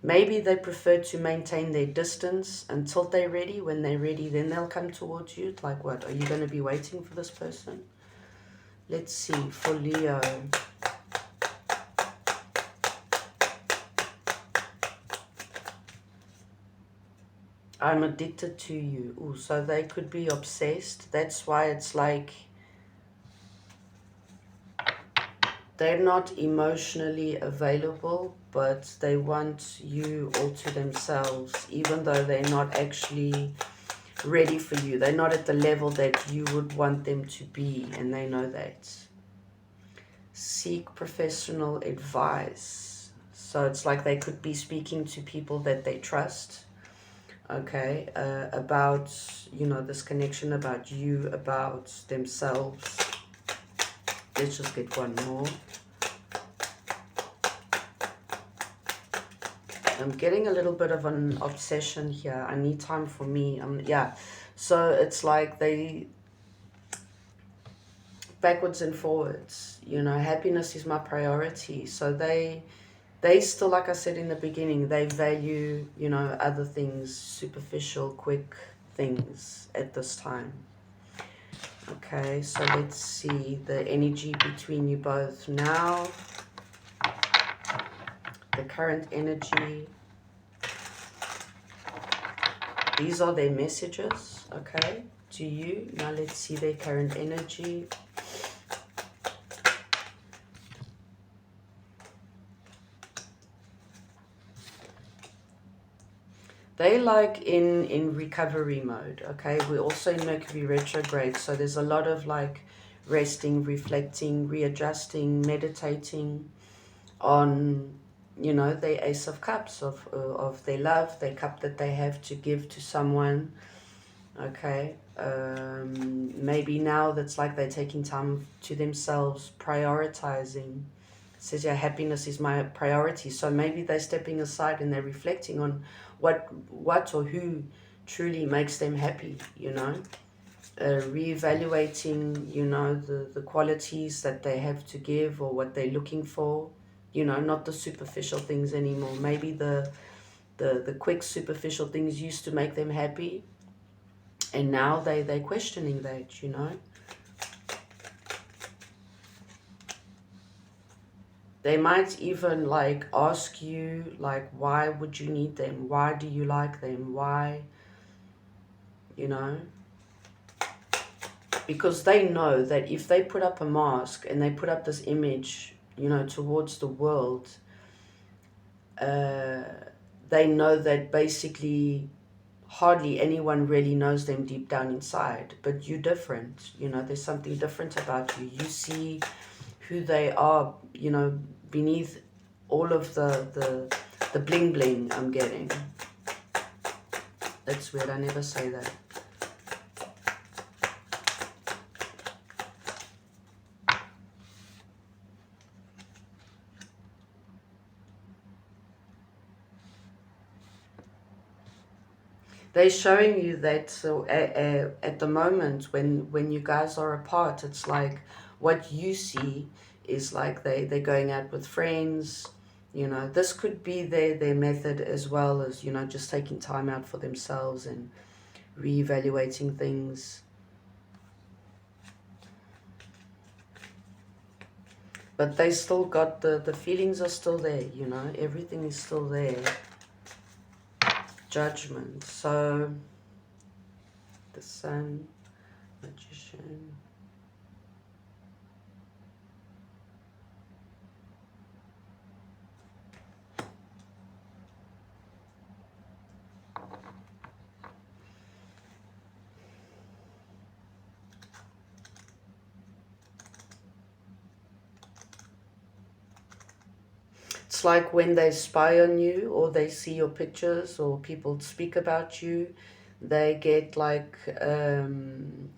Maybe they prefer to maintain their distance until they're ready. When they're ready, then they'll come towards you. Like what? Are you going to be waiting for this person? Let's see, for Leo. I'm addicted to you. Ooh, so they could be obsessed. That's why it's like they're not emotionally available, but they want you all to themselves, even though they're not actually ready for you. They're not at the level that you would want them to be, and they know that. Seek professional advice. So it's like they could be speaking to people that they trust, okay, about, you know, this connection, about you, about themselves. Let's just get one more. I'm getting a little bit of an obsession here. I need time for me. Yeah. So it's like they, backwards and forwards, you know, happiness is my priority. So they still, like I said in the beginning, they value, you know, other things, superficial, quick things at this time. Okay, so let's see the energy between you both now. The current energy. These are their messages, okay, to you. Now let's see their current energy. They like in recovery mode, okay? We're also in Mercury retrograde, so there's a lot of like resting, reflecting, readjusting, meditating on, you know, the Ace of Cups, of their love, their cup that they have to give to someone, okay? Maybe now that's like they're taking time to themselves, prioritizing. It says, yeah, happiness is my priority. So maybe they're stepping aside and they're reflecting on what or who truly makes them happy, you know, reevaluating, you know, the qualities that they have to give, or what they're looking for, you know, not the superficial things anymore. Maybe the quick superficial things used to make them happy, and now they're questioning that, you know. They might even like ask you, like, why would you need them? Why do you like them? Why, you know? Because they know that if they put up a mask and they put up this image, you know, towards the world, they know that basically hardly anyone really knows them deep down inside, but you're different. You know, there's something different about you. You see who they are, you know, beneath all of the bling bling I'm getting. That's weird, I never say that. They're showing you that, so at the moment when you guys are apart, it's like what you see is like they're going out with friends. You know, this could be their method, as well as, you know, just taking time out for themselves and reevaluating things. But they still got the feelings are still there, you know, everything is still there. Judgment. So the Sun, Magician. It's like when they spy on you, or they see your pictures, or people speak about you, they get like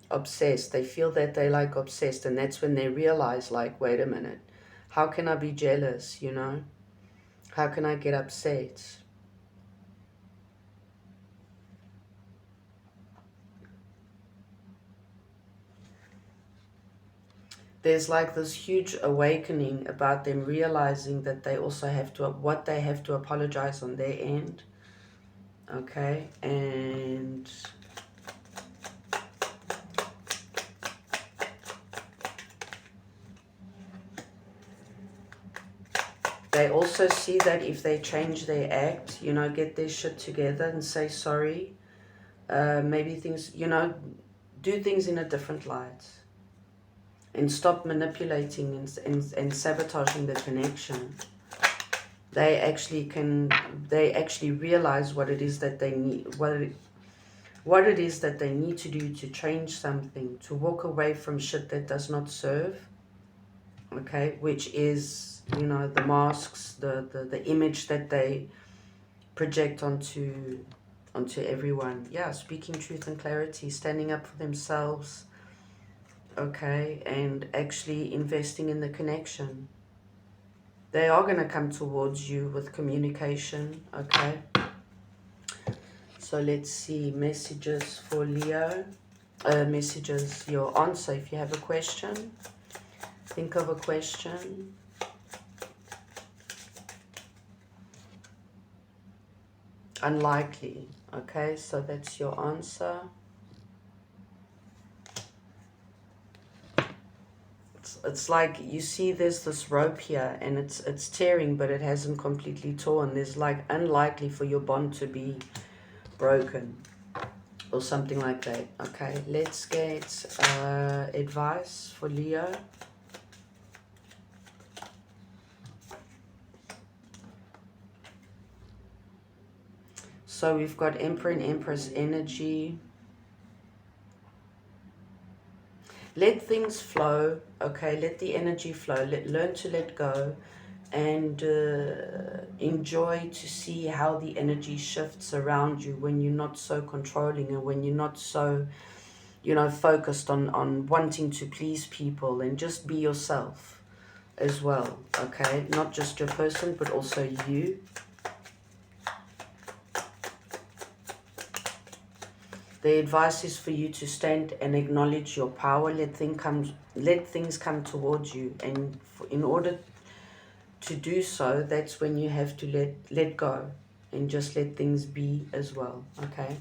obsessed. They feel that they like obsessed, and that's when they realize, like, wait a minute, how can I be jealous, you know? How can I get upset? There's like this huge awakening about them realizing that they also have to, what they have to apologize on their end. Okay, and they also see that if they change their act, you know, get their shit together and say sorry, maybe things, you know, do things in a different light. And stop manipulating and sabotaging the connection. They actually realize what it is that they need, what it is that they need to do to change something, to walk away from shit that does not serve. Okay, which is, you know, the masks, the image that they project onto everyone. Yeah, speaking truth and clarity, standing up for themselves. Okay, and actually investing in the connection. They are going to come towards you with communication. Okay, so let's see messages for Leo. Messages, your answer. If you have a question, think of a question. Unlikely. Okay, so that's your answer. It's like you see there's this rope here, and it's tearing, but it hasn't completely torn. There's like unlikely for your bond to be broken or something like that. Okay, let's get advice for Leo. So we've got Emperor and Empress energy. Let things flow, okay? Let the energy flow. Learn to let go, and enjoy to see how the energy shifts around you when you're not so controlling, and when you're not so, you know, focused on wanting to please people, and just be yourself as well, okay? Not just your person, but also you. The advice is for you to stand and acknowledge your power. Let things come towards you, and in order to do so, that's when you have to let go and just let things be as well. Okay.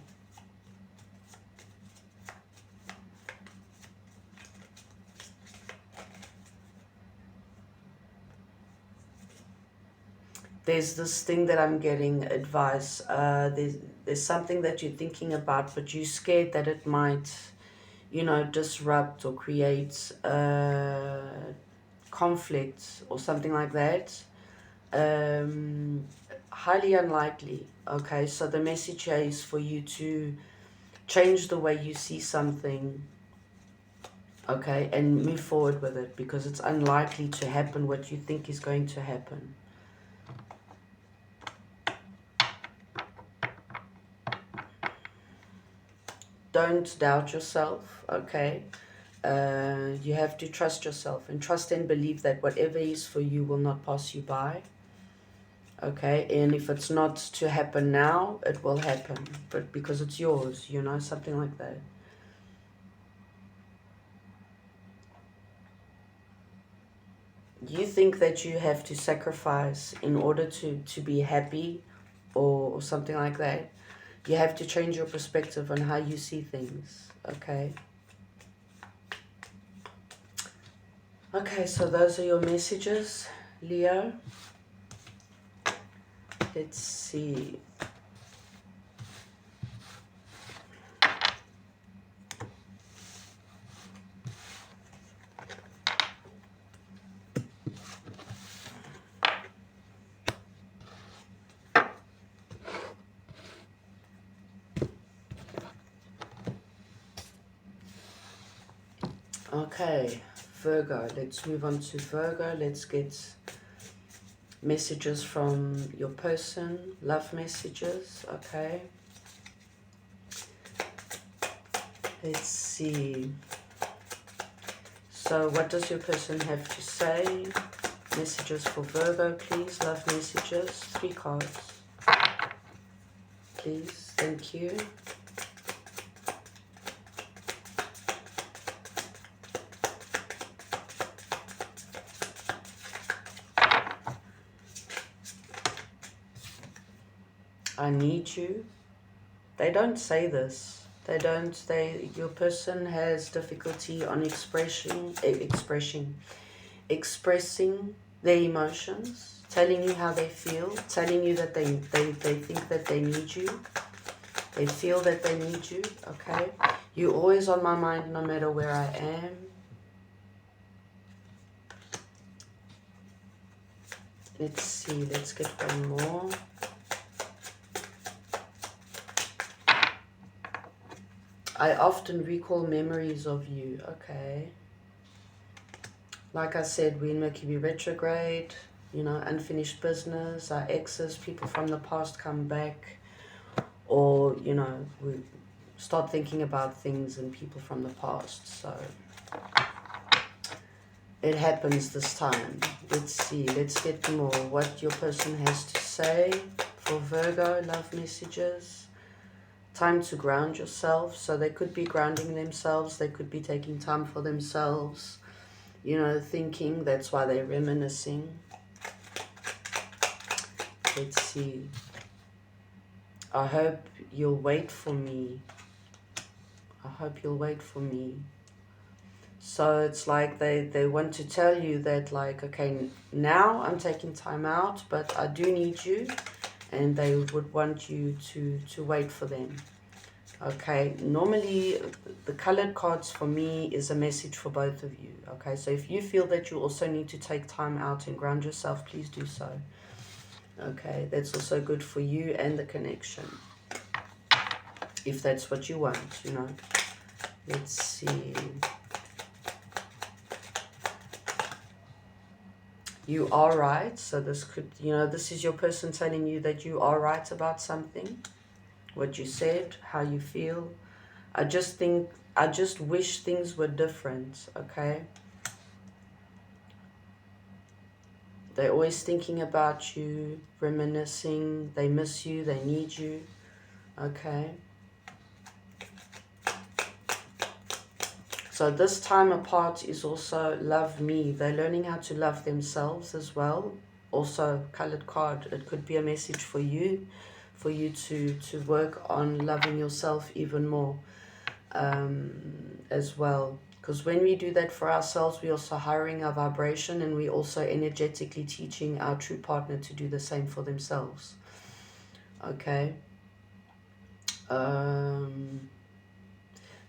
There's this thing that I'm getting advice. There's something that you're thinking about, but you're scared that it might, you know, disrupt or create conflict or something like that. highly unlikely. Okay, so the message here is for you to change the way you see something, okay, and move forward with it, because it's unlikely to happen what you think is going to happen. Don't doubt yourself, okay? You have to trust yourself and trust and believe that whatever is for you will not pass you by, okay? And if it's not to happen now, it will happen, but because it's yours, you know, something like that. You think that you have to sacrifice in order to be happy, or something like that. You have to change your perspective on how you see things, okay? Okay, so those are your messages, Leo. Let's see. Okay, Virgo. Let's move on to Virgo. Let's get messages from your person, love messages, okay? Let's see. So what does your person have to say? Messages for Virgo, please. Love messages. 3 cards. Please. Thank you. I need you. They don't say this. They don't. Your person has difficulty on expressing their emotions, telling you how they feel, telling you that they think that they need you. They feel that they need you, okay? You're always on my mind no matter where I am. Let's see. Let's get one more. I often recall memories of you, okay? Like I said, we're in Mercury retrograde, you know, unfinished business, our exes, people from the past come back, or, you know, we start thinking about things and people from the past, so it happens this time. Let's see, let's get more what your person has to say for Virgo, love messages. Time to ground yourself. So they could be grounding themselves, they could be taking time for themselves, you know, thinking. That's why they're reminiscing. Let's see. I hope you'll wait for me. I hope you'll wait for me. So it's like they want to tell you that, like, okay, now I'm taking time out, but I do need you, and they would want you to wait for them. Okay, normally the colored cards for me is a message for both of you. Okay, so if you feel that you also need to take time out and ground yourself, please do so. Okay, that's also good for you and the connection, if that's what you want, you know. Let's see. You are right. So this could, you know, this is your person telling you that you are right about something, what you said, how you feel. I just wish things were different, okay? They're always thinking about you, reminiscing, they miss you, they need you, okay? So this time apart is also love me. They're learning how to love themselves as well. Also, colored card, it could be a message for you to work on loving yourself even more as well. Because when we do that for ourselves, we're also hiring our vibration, and we're also energetically teaching our true partner to do the same for themselves. Okay.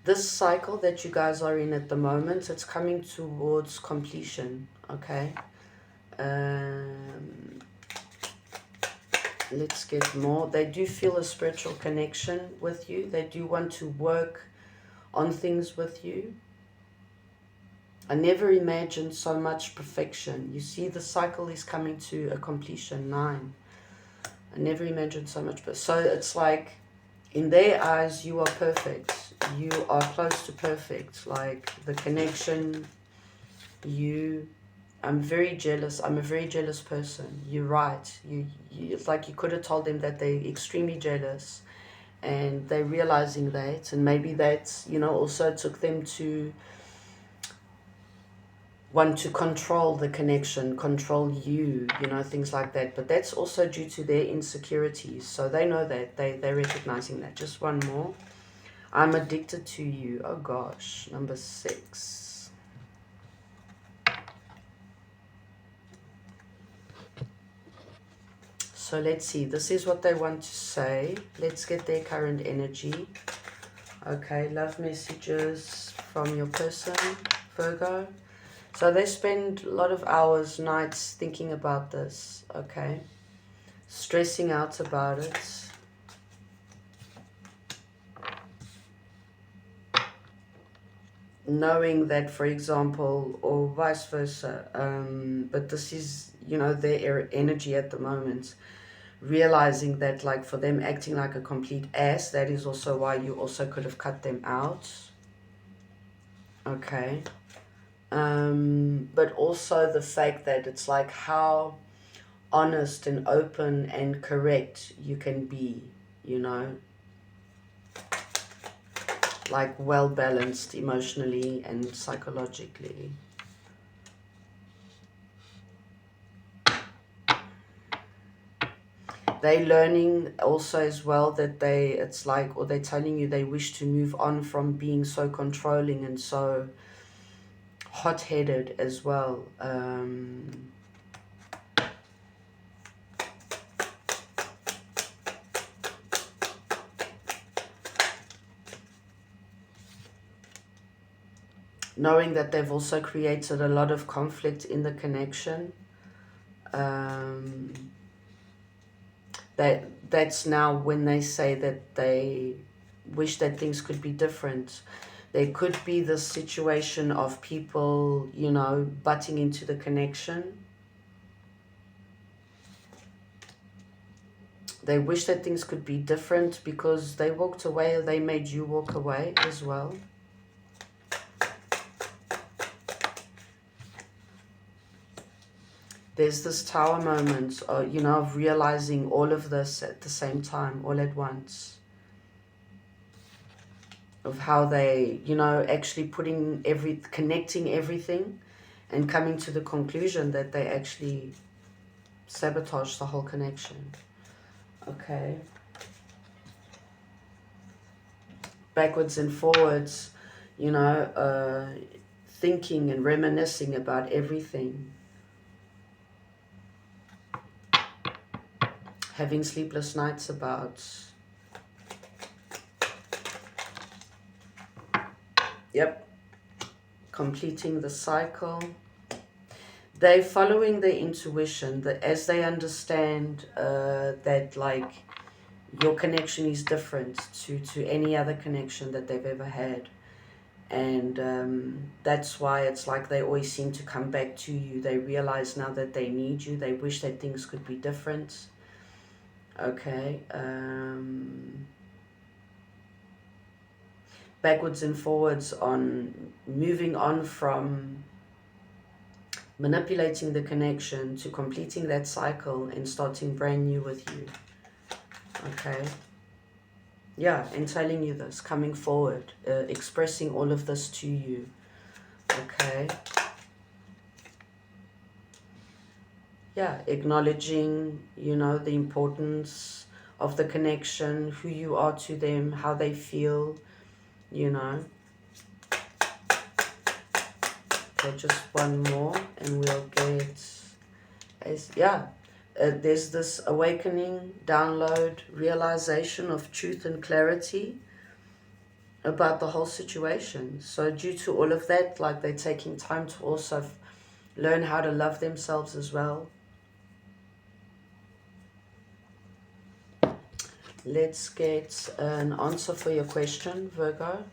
This cycle that you guys are in at the moment, it's coming towards completion, okay? Let's get more. They do feel a spiritual connection with you. They do want to work on things with you. I never imagined so much perfection. You see, the cycle is coming to a completion. 9. I never imagined so much. So it's like, in their eyes, you are perfect. You are close to perfect. Like, the connection, I'm very jealous. I'm a very jealous person. You're right. It's like you could have told them that they're extremely jealous. And they're realizing that. And maybe that's, you know, also took them to want to control the connection, control you, you know, things like that. But that's also due to their insecurities. So they know that. They're recognizing that. Just one more. I'm addicted to you. Oh, gosh. Number 6. So let's see. This is what they want to say. Let's get their current energy. Okay. Love messages from your person, Virgo. So they spend a lot of hours, nights thinking about this, okay? Stressing out about it. Knowing that, for example, or vice versa, but this is, you know, their energy at the moment. Realizing that, like, for them acting like a complete ass, that is also why you also could have cut them out. Okay. But also the fact that it's like how honest and open and correct you can be, you know, like well balanced emotionally and psychologically. They learning also as well that it's like, or they're telling you they wish to move on from being so controlling and so hot-headed as well. Knowing that they've also created a lot of conflict in the connection. That's now when they say that they wish that things could be different. There could be this situation of people, you know, butting into the connection. They wish that things could be different because they walked away, they made you walk away as well. There's this tower moment, you know, of realizing all of this at the same time, all at once. Of how they, you know, actually connecting everything and coming to the conclusion that they actually sabotage the whole connection. Okay. Backwards and forwards, you know, thinking and reminiscing about everything. Having sleepless nights about. Yep. Completing the cycle. They're following their intuition, that as they understand that, like, your connection is different to any other connection that they've ever had. And that's why it's like they always seem to come back to you. They realize now that they need you. They wish that things could be different. Okay. Backwards and forwards on moving on from manipulating the connection to completing that cycle and starting brand new with you. Okay. Yeah, and telling you this, coming forward, expressing all of this to you. Okay. Yeah, acknowledging, you know, the importance of the connection, who you are to them, how they feel, you know. Okay, just one more and we'll get, there's this awakening, download, realization of truth and clarity about the whole situation. So due to all of that, like, they're taking time to also learn how to love themselves as well. Let's get an answer for your question, Virgo.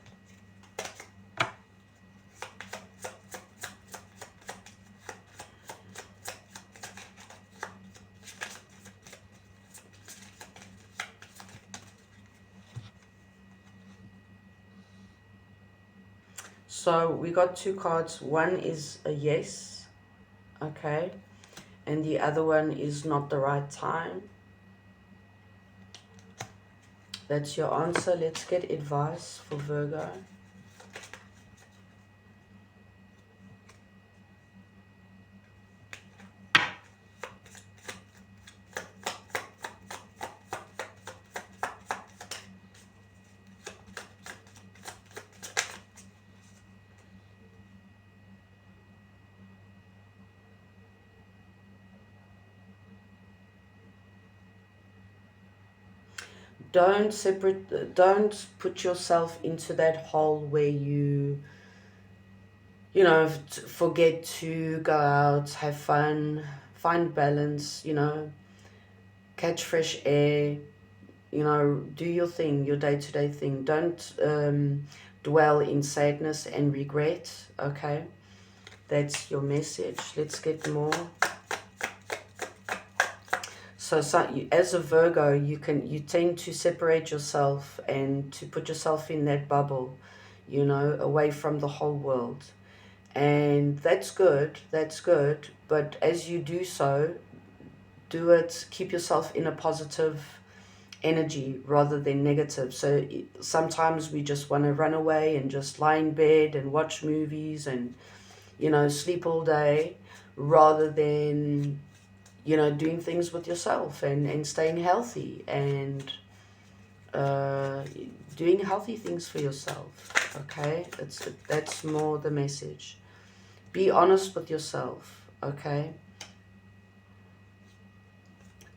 So we got two cards. One is a yes, okay, and the other one is not the right time. That's your answer. Let's get advice for Virgo. Don't put yourself into that hole where you know, forget to go out, have fun, find balance, you know, catch fresh air, you know, do your thing, your day-to-day thing. Don't dwell in sadness and regret, okay? That's your message. Let's get more. So as a Virgo, you tend to separate yourself and to put yourself in that bubble, you know, away from the whole world. And that's good, but as you do so, do it, keep yourself in a positive energy rather than negative. So sometimes we just want to run away and just lie in bed and watch movies and, you know, sleep all day, rather than, you know, doing things with yourself and staying healthy and doing healthy things for yourself, okay? That's more the message. Be honest with yourself, okay?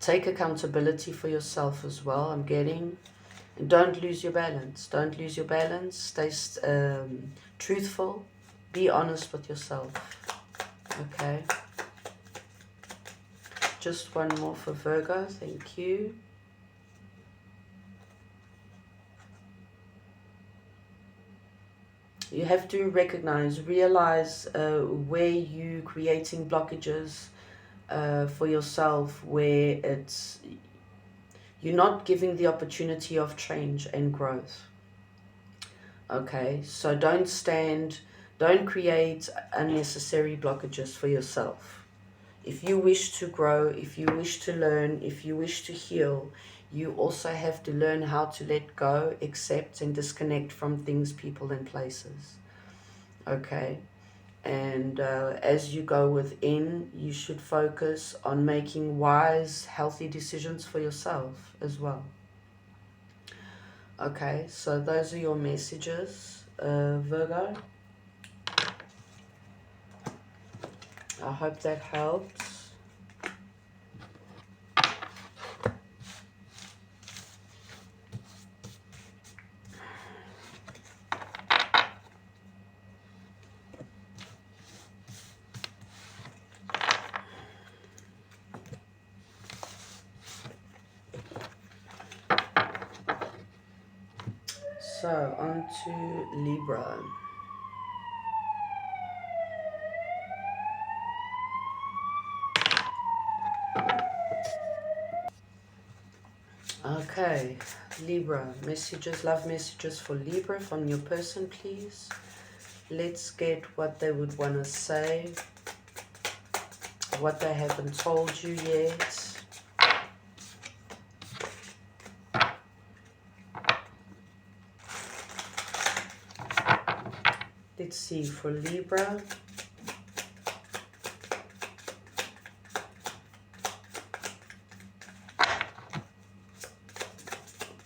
Take accountability for yourself as well, I'm getting. And don't lose your balance. Don't lose your balance. Stay truthful. Be honest with yourself, okay? Just one more for Virgo, thank you. You have to realize where you're creating blockages for yourself, where you're not giving the opportunity of change and growth. Okay, so don't create unnecessary blockages for yourself. If you wish to grow, if you wish to learn, if you wish to heal, you also have to learn how to let go, accept, and disconnect from things, people, and places. Okay? And as you go within, you should focus on making wise, healthy decisions for yourself as well. Okay, so those are your messages, Virgo. I hope that helps. So, on to Libra. Okay, Libra, messages, love messages for Libra from your person, please. Let's get what they would want to say, what they haven't told you yet. Let's see, for Libra.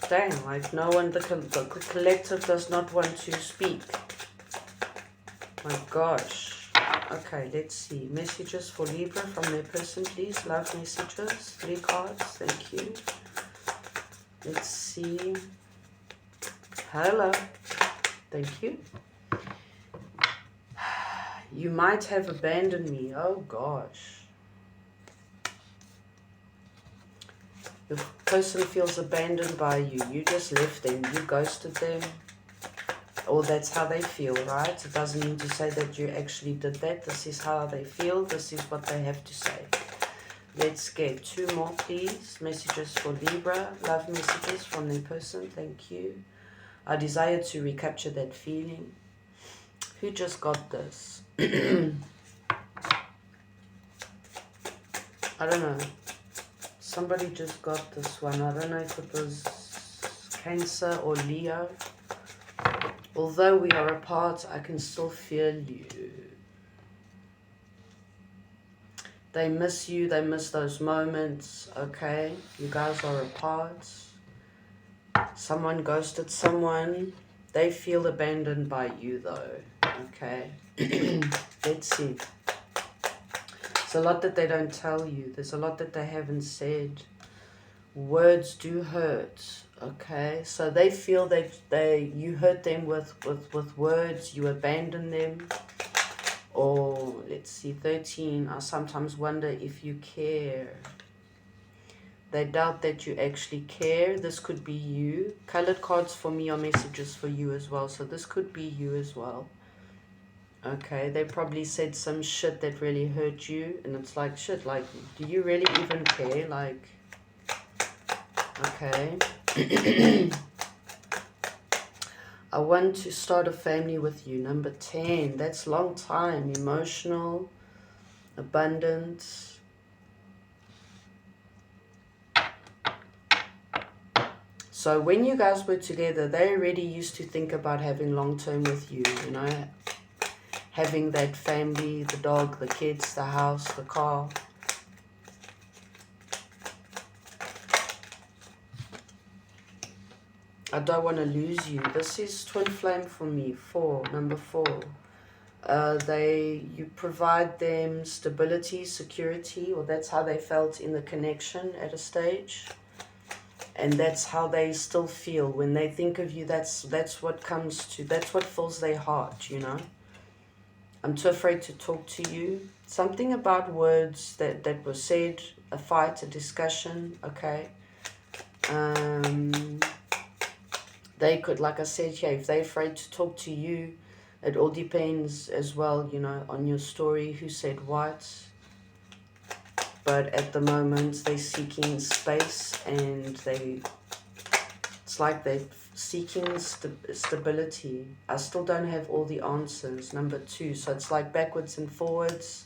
Dang, like no one, the collective does not want to speak. My gosh. Okay, let's see. Messages for Libra from their person, please. Love messages. 3 cards. Thank you. Let's see. Hello. Thank you. You might have abandoned me. Oh, gosh. The person feels abandoned by you. You just left them. You ghosted them. Or that's how they feel, right? It doesn't mean to say that you actually did that. This is how they feel. This is what they have to say. Let's get 2 more, please. Messages for Libra. Love messages from their person. Thank you. I desire to recapture that feeling. Who just got this? I don't know. Somebody just got this one. I don't know if it was Cancer or Leo. Although we are apart, I can still feel you. They miss you. They miss those moments. Okay, you guys are apart. Someone ghosted someone. They feel abandoned by you though. Okay. Let's see. There's a lot that they don't tell you. There's a lot that they haven't said. Words do hurt. Okay. So they feel that you hurt them with words. You abandon them. Or let's see, 13. I sometimes wonder if you care. They doubt that you actually care. This could be you. Colored cards for me are messages for you as well. So this could be you as well. Okay, they probably said some shit that really hurt you. And it's like, shit, like, do you really even care? Like, okay. I want to start a family with you. Number 10. That's long time. Emotional, abundance. So when you guys were together, they already used to think about having long term with you, you know, having that family, the dog, the kids, the house, the car. I don't want to lose you. This is twin flame for me. 4, number 4. You provide them stability, security, or that's how they felt in the connection at a stage. And that's how they still feel when they think of you. That's what comes to, that's what fills their heart, you know. I'm too afraid to talk to you. Something about words that were said, a fight, a discussion, okay. They could, like I said here, if they're afraid to talk to you, it all depends as well, you know, on your story, who said what. But at the moment, they're seeking space and it's like they're seeking stability. I still don't have all the answers, number 2. So it's like backwards and forwards.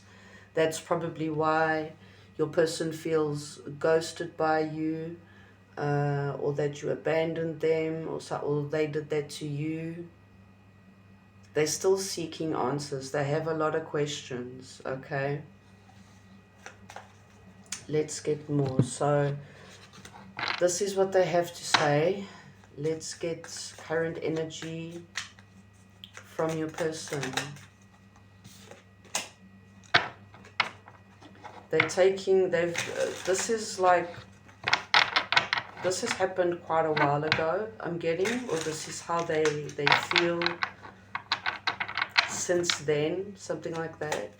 That's probably why your person feels ghosted by you. Or that you abandoned them, or they did that to you. They're still seeking answers. They have a lot of questions, okay? Let's get more. So this is what they have to say. Let's get current energy from your person. This has happened quite a while ago, I'm getting, or this is how they feel since then, something like that.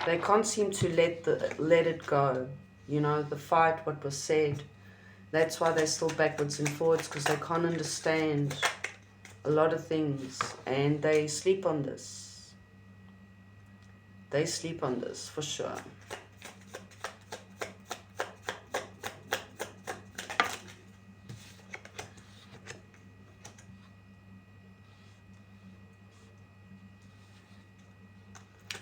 They can't seem to let it go, you know, the fight, what was said. That's why they're still backwards and forwards, because they can't understand a lot of things, and they sleep on this. They sleep on this, for sure.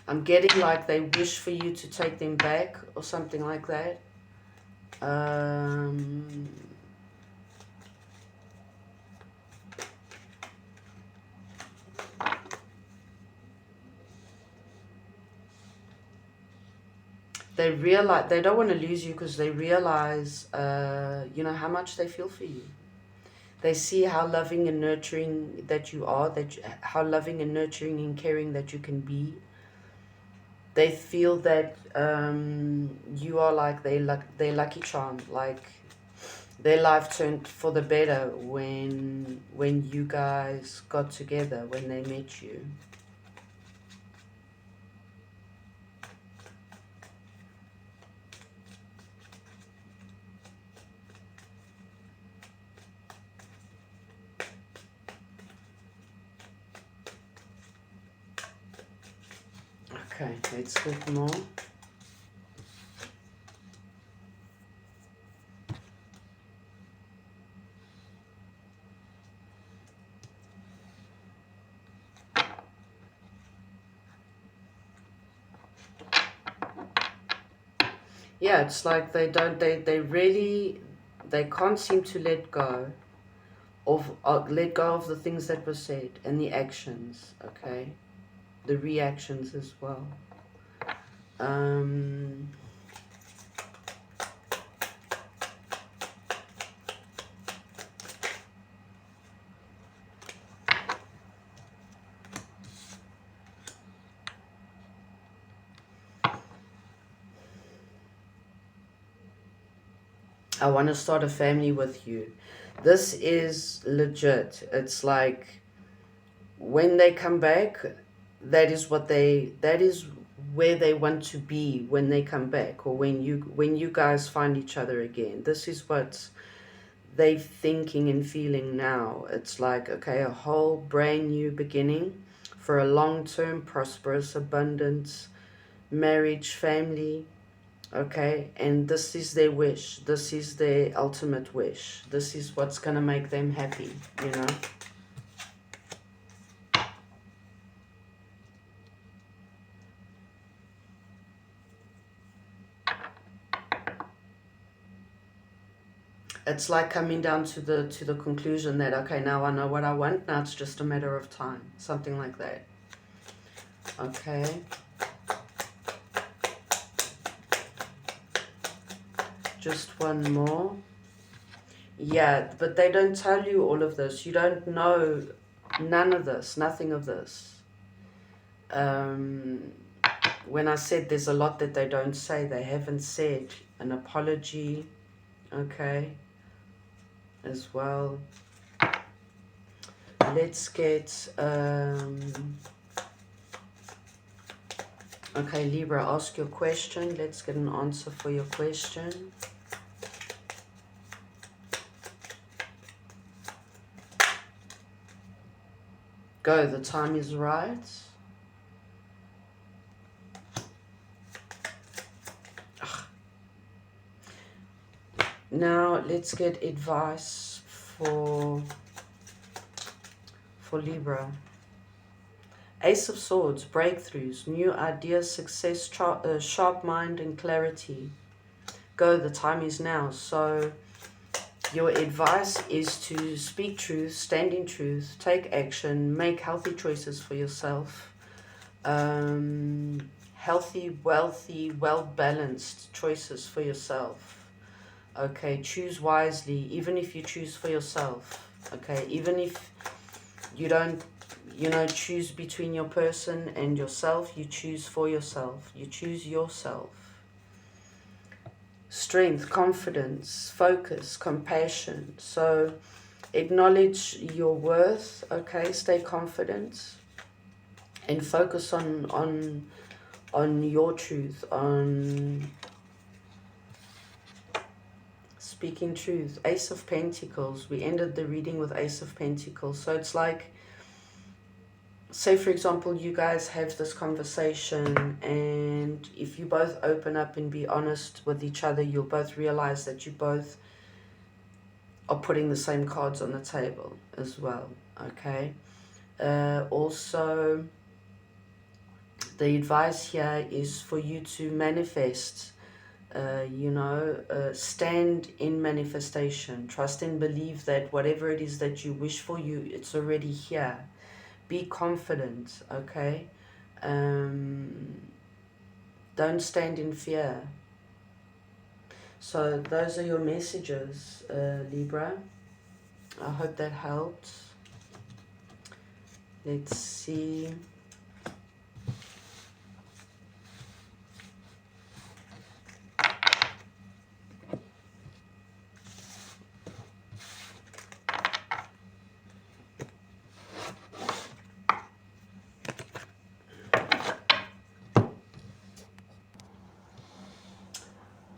I'm getting like they wish for you to take them back or something like that. They realize they don't want to lose you because they realize, you know, how much they feel for you. They see how loving and nurturing that you are, how loving and nurturing and caring that you can be. They feel that you are like their lucky charm, like their life turned for the better when you guys got together, when they met you. Okay, let's get more. Yeah, it's like they can't seem to let go of the things that were said and the actions, okay? The reactions as well. I want to start a family with you. This is legit. It's like when they come back, that is where they want to be when they come back, or when you guys find each other again. This is what they're thinking and feeling now. It's like, okay, a whole brand new beginning for a long-term, prosperous, abundant marriage, family. Okay, and this is their wish. This is their ultimate wish. This is what's gonna make them happy, you know. It's like coming down to the conclusion that, okay, now I know what I want. Now it's just a matter of time. Something like that. Okay. Just one more. Yeah, but they don't tell you all of this. You don't know none of this, nothing of this. When I said there's a lot that they don't say, they haven't said an apology, okay, as well. Let's get, okay, Libra, ask your question. Let's get an answer for your question. Go, the time is right. Ugh. Now let's get advice for Libra. Ace of Swords, breakthroughs, new ideas, success, sharp mind and clarity. Go, the time is now. So your advice is to speak truth, stand in truth, take action, make healthy choices for yourself. Healthy, wealthy, well-balanced choices for yourself. Okay, choose wisely, even if you choose for yourself. Okay, even if you don't, you know, choose between your person and yourself, you choose for yourself. You choose yourself. Strength, confidence, focus, compassion. So acknowledge your worth, okay? Stay confident and focus on your truth, on speaking truth. Ace of Pentacles. We ended the reading with Ace of Pentacles. So it's like, say for example, you guys have this conversation, and if you both open up and be honest with each other, you'll both realize that you both are putting the same cards on the table as well, okay? Also, the advice here is for you to manifest, you know, stand in manifestation. Trust and believe that whatever it is that you wish for, it's already here. Be confident, okay? Don't stand in fear. So those are your messages, Libra. I hope that helped. Let's see.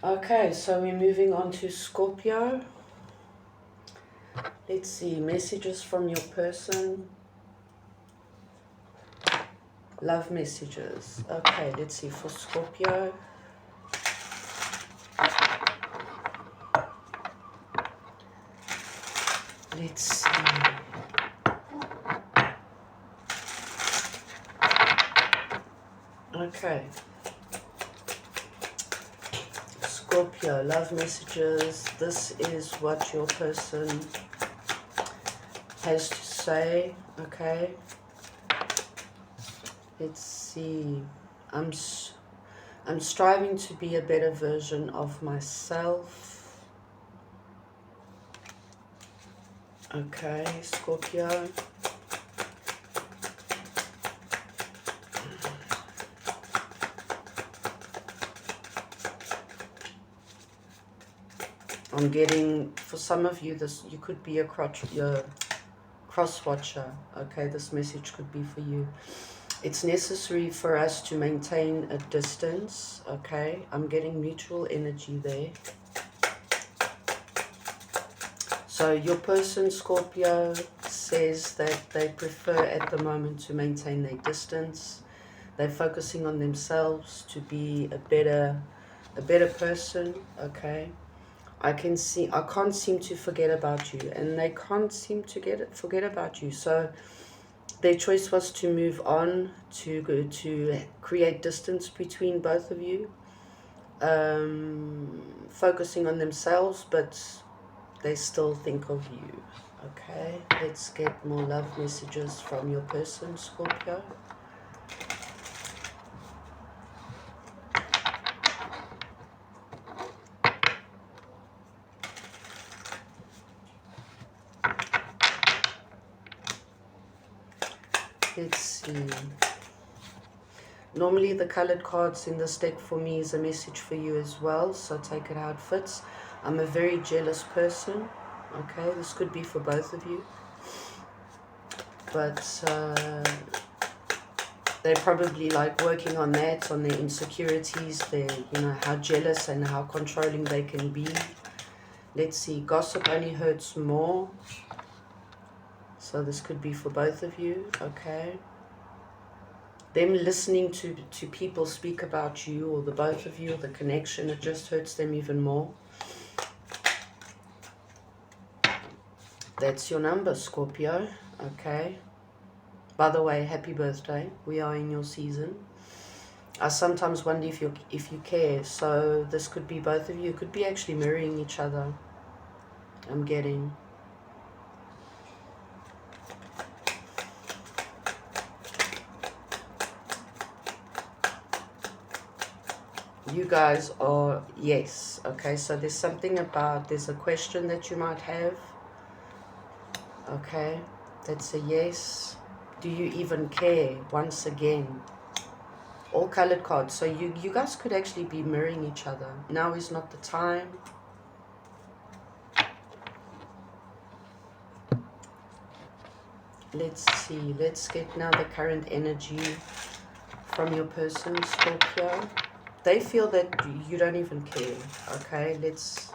Okay, so we're moving on to Scorpio. Let's see, messages from your person. Love messages. Okay, let's see for Scorpio. Let's see. Okay. Scorpio, love messages. This is what your person has to say. Okay. Let's see. I'm striving to be a better version of myself. Okay, Scorpio. I'm getting, for some of you, this, you could be a cross watcher. Okay, this message could be for you. It's necessary for us to maintain a distance. Okay, I'm getting mutual energy there. So your person, Scorpio, says that they prefer at the moment to maintain their distance. They're focusing on themselves to be a better person. Okay. I can't seem to forget about you, and they can't seem to forget about you. So their choice was to move on, to create distance between both of you, focusing on themselves, but they still think of you. Okay, let's get more love messages from your person, Scorpio. Let's see. Normally the colored cards in this deck for me is a message for you as well, so take it how it fits. I'm a very jealous person. Okay, this could be for both of you. But they're probably like working on that, on their insecurities, their, you know, how jealous and how controlling they can be. Let's see, gossip only hurts more. So this could be for both of you, okay? Them listening to people speak about you, or the both of you, or the connection, it just hurts them even more. That's your number, Scorpio, okay? By the way, happy birthday. We are in your season. I sometimes wonder if you care. So this could be both of you. It could be actually mirroring each other. I'm getting. You guys are, yes, okay, so there's something about, there's a question that you might have, okay, that's a yes. Do you even care? Once again, all colored cards. So you guys could actually be mirroring each other. Now is not the time. Let's see, let's get now the current energy from your person, Scorpio. They feel that you don't even care, okay? Let's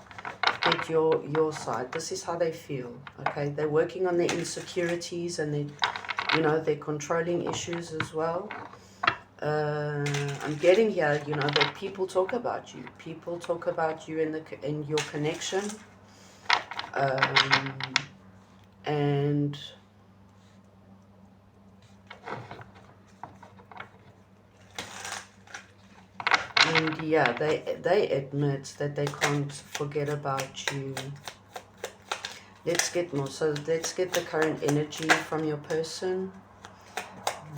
get your side. This is how they feel, okay? They're working on their insecurities and their, you know, their controlling issues as well. I'm getting here, you know, that people talk about you. People talk about you in your connection. And yeah, they admit that they can't forget about you. Let's get more. So let's get the current energy from your person.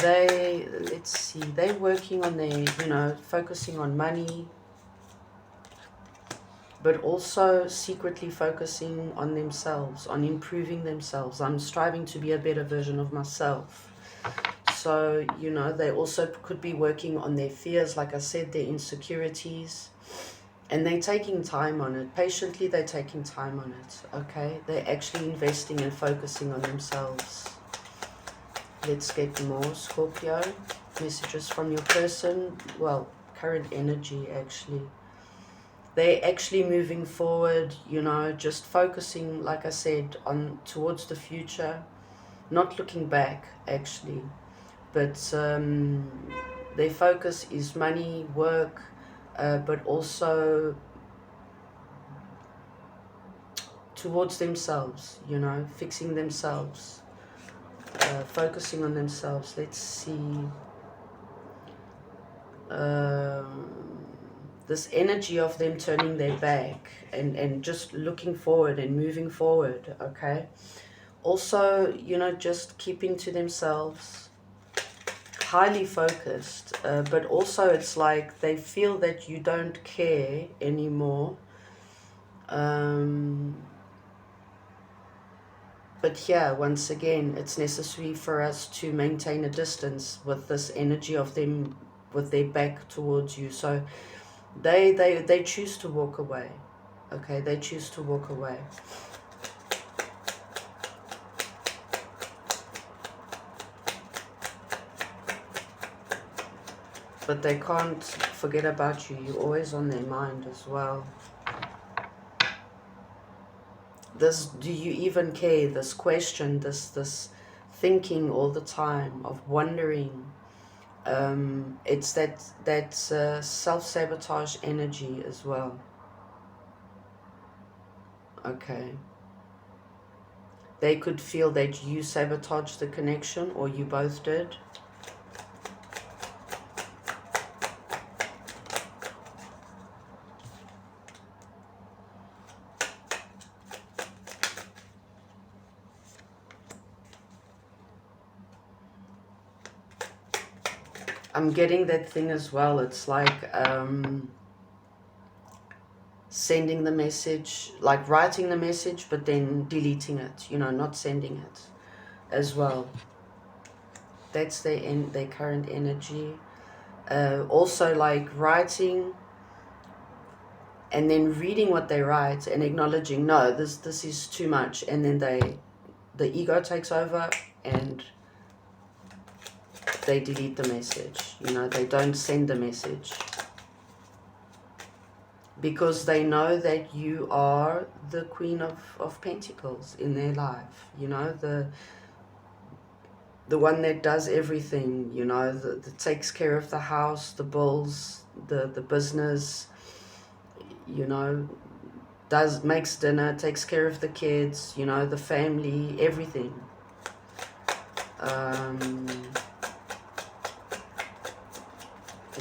Let's see, they're working on their, you know, focusing on money, but also secretly focusing on themselves, on improving themselves. I'm striving to be a better version of myself. So, you know, they also could be working on their fears, like I said, their insecurities, and they're taking time on it. Patiently, they're taking time on it, okay? They're actually investing and focusing on themselves. Let's get more, Scorpio. Messages from your person. Well, current energy, actually. They're actually moving forward, you know, just focusing, like I said, on towards the future, not looking back, actually. but their focus is money, work, but also towards themselves, you know, fixing themselves, focusing on themselves. Let's see. This energy of them turning their back and just looking forward and moving forward, okay? Also, you know, just keeping to themselves, highly focused, but also it's like they feel that you don't care anymore. But yeah, once again, it's necessary for us to maintain a distance with this energy of them with their back towards you. So they choose to walk away. Okay, they choose to walk away. But they can't forget about you. You're always on their mind as well. This, do you even care? This question, this thinking all the time of wondering. It's that self-sabotage energy as well. Okay. They could feel that you sabotaged the connection, or you both did. I'm getting that thing as well. It's like sending the message, like writing the message, but then deleting it, you know, not sending it as well. That's their current energy. Also like writing and then reading what they write and acknowledging, no, this is too much. And then the ego takes over and they delete the message, you know, they don't send the message. Because they know that you are the Queen of Pentacles in their life, you know, the one that does everything, you know, that takes care of the house, the bills, the business, you know, makes dinner, takes care of the kids, you know, the family, everything.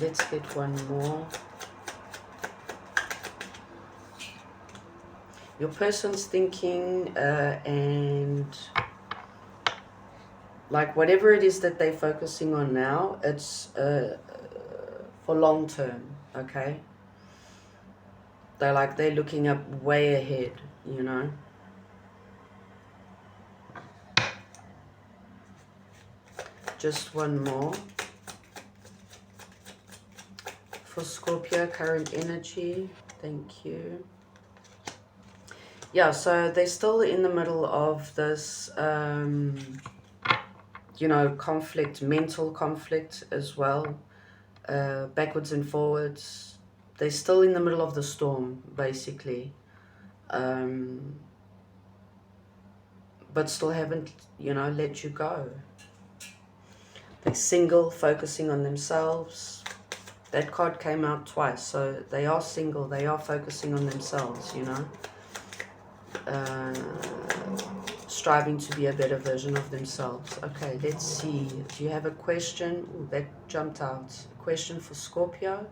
Let's get one more. Your person's thinking and like whatever it is that they're focusing on now, it's for long term, okay? They're looking up way ahead, you know? Just one more. For Scorpio, current energy. Thank you. Yeah, so they're still in the middle of this, you know, conflict, mental conflict as well, backwards and forwards. They're still in the middle of the storm, basically, but still haven't, you know, let you go. They're single, focusing on themselves. That card came out twice, so they are single, they are focusing on themselves, you know. Striving to be a better version of themselves. Okay, let's see. Do you have a question? Ooh, that jumped out. A question for Scorpio.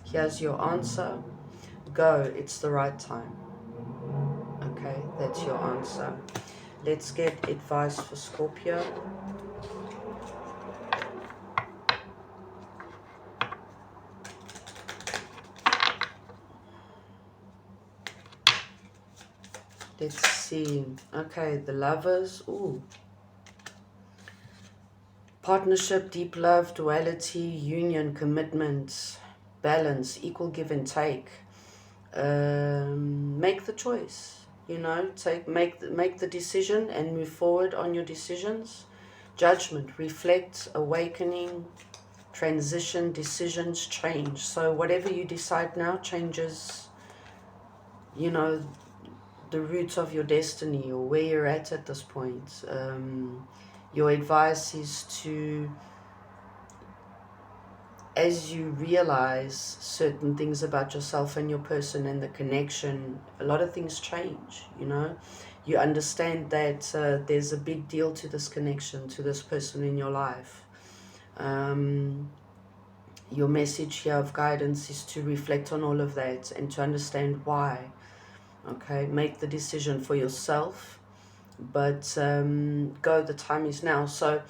Here's your answer. Go, it's the right time. Okay, that's your answer. Let's get advice for Scorpio. Let's see. Okay, the Lovers. Ooh. Partnership, deep love, duality, union, commitment, balance, equal give and take. Make the choice, you know, make the decision and move forward on your decisions. Judgment, reflect, awakening, transition, decisions, change. So whatever you decide now changes, you know, the roots of your destiny or where you're at this point. Your advice is to as you realize certain things about yourself and your person and the connection, a lot of things change, you know. You understand that there's a big deal to this connection, to this person in your life. Your message here of guidance is to reflect on all of that and to understand why. Okay, make the decision for yourself, but go, the time is now. So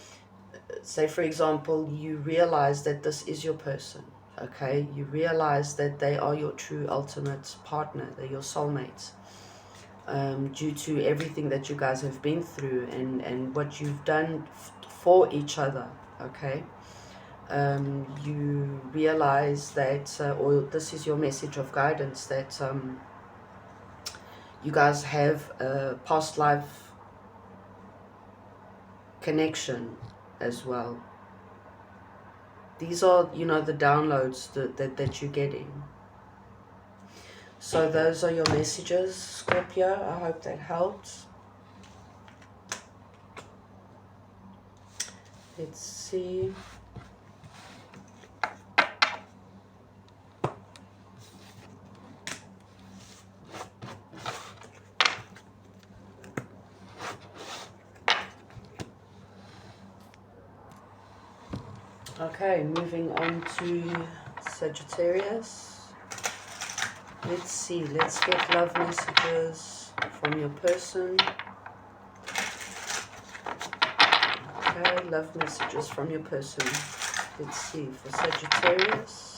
say, for example, you realize that this is your person. Okay, you realize that they are your true ultimate partner, they're your soulmates, due to everything that you guys have been through and what you've done for each other. Okay, you realize that, or this is your message of guidance, that you guys have a past life connection as well. These are, you know, the downloads that you're getting. So those are your messages, Scorpio. I hope that helped. Let's see. Okay, moving on to Sagittarius. Let's see, let's get love messages from your person. Okay, love messages from your person. Let's see, for Sagittarius.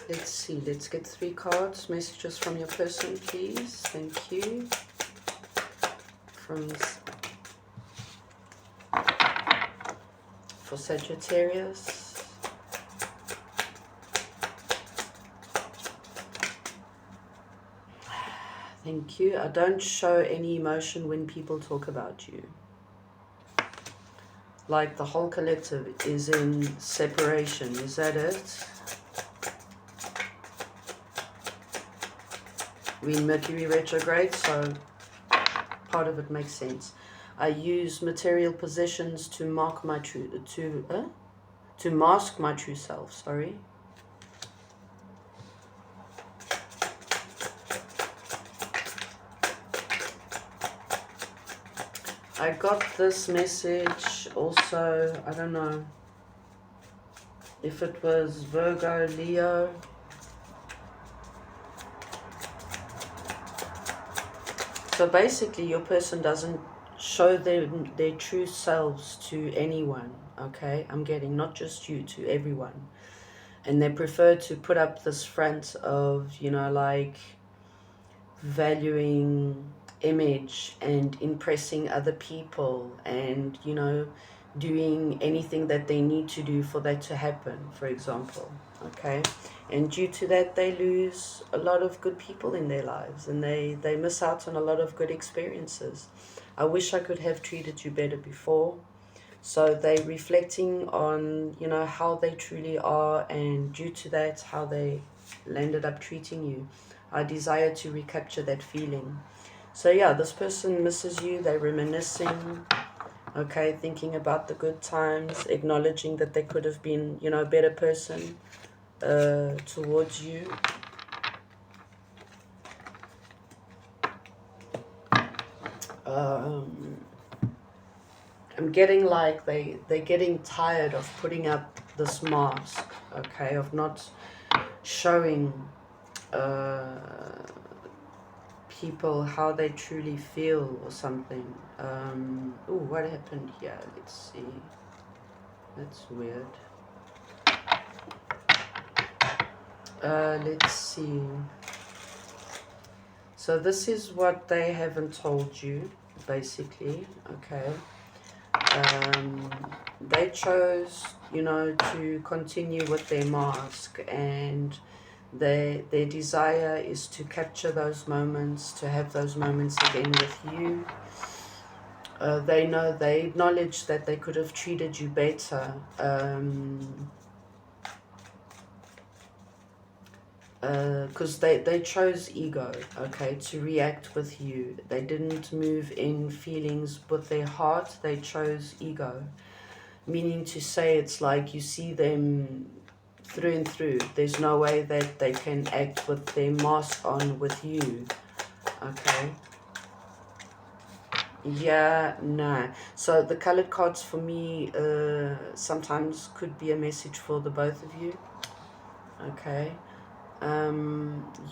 Let's see, let's get 3 cards. Messages from your person, please. Thank you. For Sagittarius. Thank you. I don't show any emotion when people talk about you. Like the whole collective is in separation. Is that it? We're in Mercury retrograde, so part of it makes sense. I use material possessions to mark my to mask my true self. Sorry. I got this message also. I don't know if it was Virgo, Leo. So basically your person doesn't show their true selves to anyone, okay? I'm getting not just you, to everyone. And they prefer to put up this front of, you know, like valuing image and impressing other people and, you know, doing anything that they need to do for that to happen, for example, okay? And due to that, they lose a lot of good people in their lives, and they miss out on a lot of good experiences. I wish I could have treated you better before. So they're reflecting on, you know, how they truly are, and due to that, how they ended up treating you. I desire to recapture that feeling. So yeah, this person misses you. They're reminiscing, okay, thinking about the good times, acknowledging that they could have been, you know, a better person towards you. I'm getting like they're getting tired of putting up this mask, okay, of not showing people how they truly feel or something. Oh, what happened here? Let's see. That's weird. Let's see. So this is what they haven't told you, basically, okay. They chose, you know, to continue with their mask, and their desire is to capture those moments, to have those moments again with you. They know, they acknowledge that they could have treated you better. because they chose ego, okay, to react with you. They didn't move in feelings with their heart. They chose ego, meaning to say it's like you see them through and through. There's no way that they can act with their mask on with you, okay. Yeah, no. So the colored cards for me sometimes could be a message for the both of you, okay.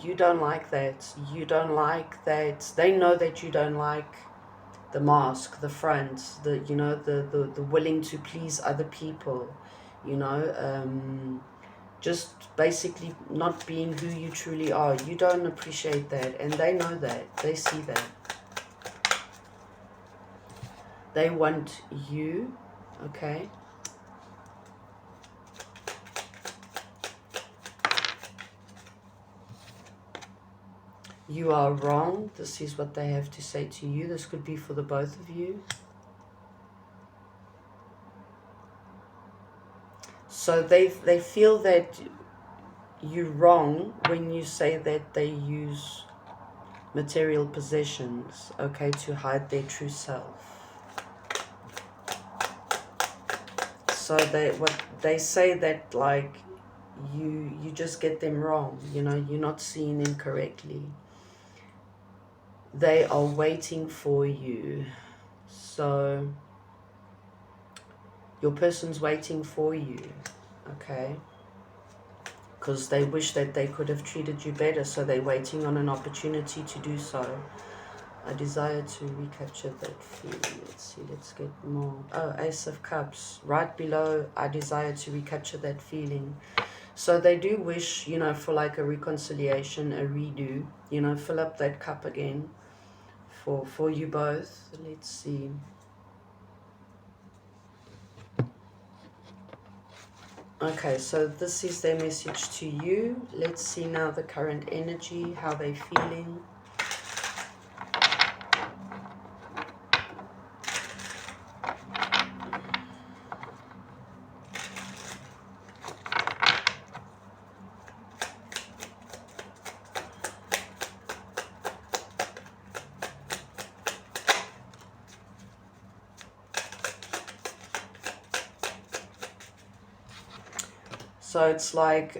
You don't like that. You don't like that. They know that you don't like the mask, the front, the, you know, the willing to please other people, you know, just basically not being who you truly are. You don't appreciate that, and they know that. They see that. They want you, okay? You are wrong. This is what they have to say to you. This could be for the both of you. So they feel that you're wrong when you say that they use material possessions, okay, to hide their true self. So they say that, like, you just get them wrong, you know, you're not seeing them correctly. They are waiting for you. So your person's waiting for you, okay, because they wish that they could have treated you better, so they're waiting on an opportunity to do so. I desire to recapture that feeling. Let's see, let's get more. Oh, Ace of Cups. Right below, I desire to recapture that feeling. So they do wish, you know, for like a reconciliation, a redo, you know, fill up that cup again for you both. Let's see. Okay, so this is their message to you. Let's see now the current energy, how they're feeling. So it's like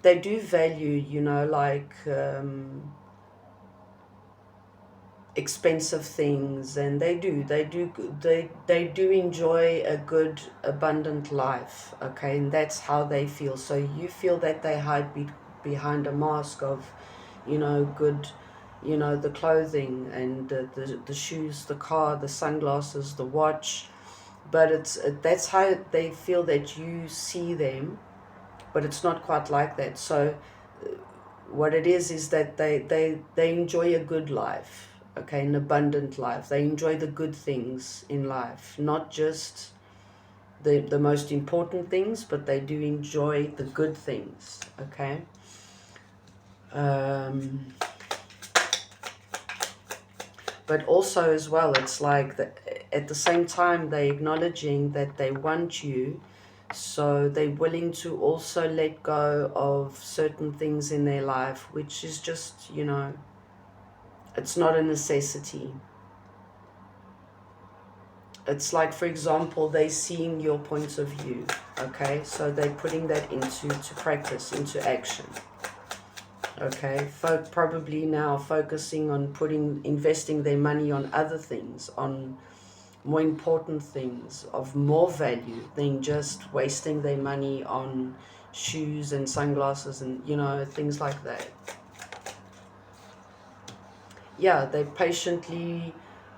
they do value, you know, like expensive things, and they do enjoy a good abundant life, okay, and that's how they feel. So you feel that they hide behind a mask of, you know, good, you know, the clothing and the shoes, the car, the sunglasses, the watch. But that's how they feel that you see them, but it's not quite like that. So what it is that they enjoy a good life, okay, an abundant life. They enjoy the good things in life, not just the most important things, but they do enjoy the good things, okay. But also as well, it's like that at the same time they're acknowledging that they want you, so they're willing to also let go of certain things in their life, which is just, you know, it's not a necessity. It's like, for example, they're seeing your points of view, okay, so they're putting that into practice, into action. Okay, probably now focusing on investing their money on other things, on more important things of more value than just wasting their money on shoes and sunglasses and, you know, things like that. Yeah, they're patiently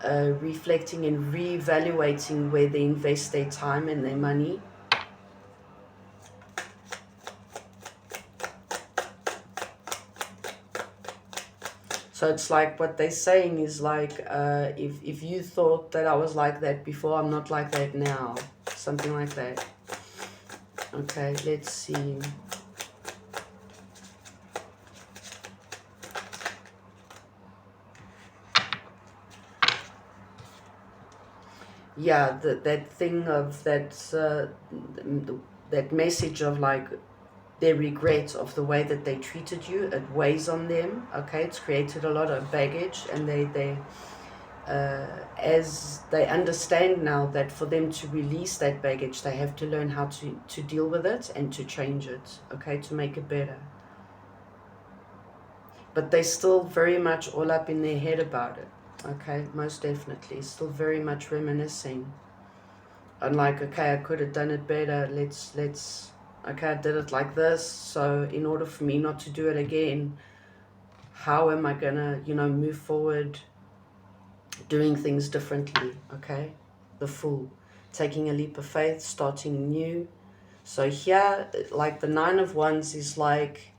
reflecting and reevaluating where they invest their time and their money. So it's like what they're saying is like, if you thought that I was like that before, I'm not like that now. Something like that. Okay, let's see. Yeah, that thing of that message of like their regret of the way that they treated you. It weighs on them, okay? It's created a lot of baggage, and as they understand now that for them to release that baggage, they have to learn how to deal with it and to change it, okay, to make it better. But they're still very much all up in their head about it, okay, most definitely. Still very much reminiscing. And like, okay, I could have done it better. Okay, I did it like this. So in order for me not to do it again, how am I gonna, you know, move forward doing things differently, okay? The Fool. Taking a leap of faith, starting new. So here, like the Nine of Wands is like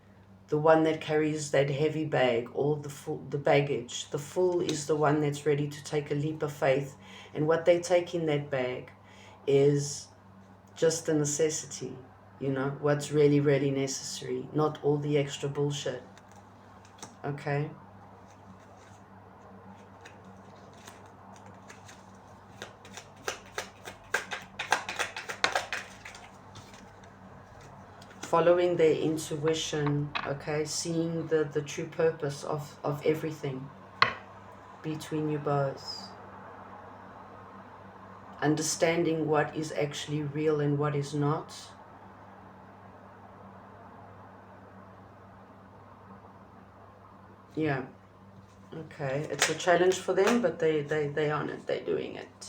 the one that carries that heavy bag, all the baggage. The Fool is the one that's ready to take a leap of faith. And what they take in that bag is just the necessity, you know, what's really, really necessary, not all the extra bullshit, okay? Following their intuition, okay, seeing the true purpose of everything between you both. Understanding what is actually real and what is not. Yeah, okay, it's a challenge for them, but they on it, they're doing it.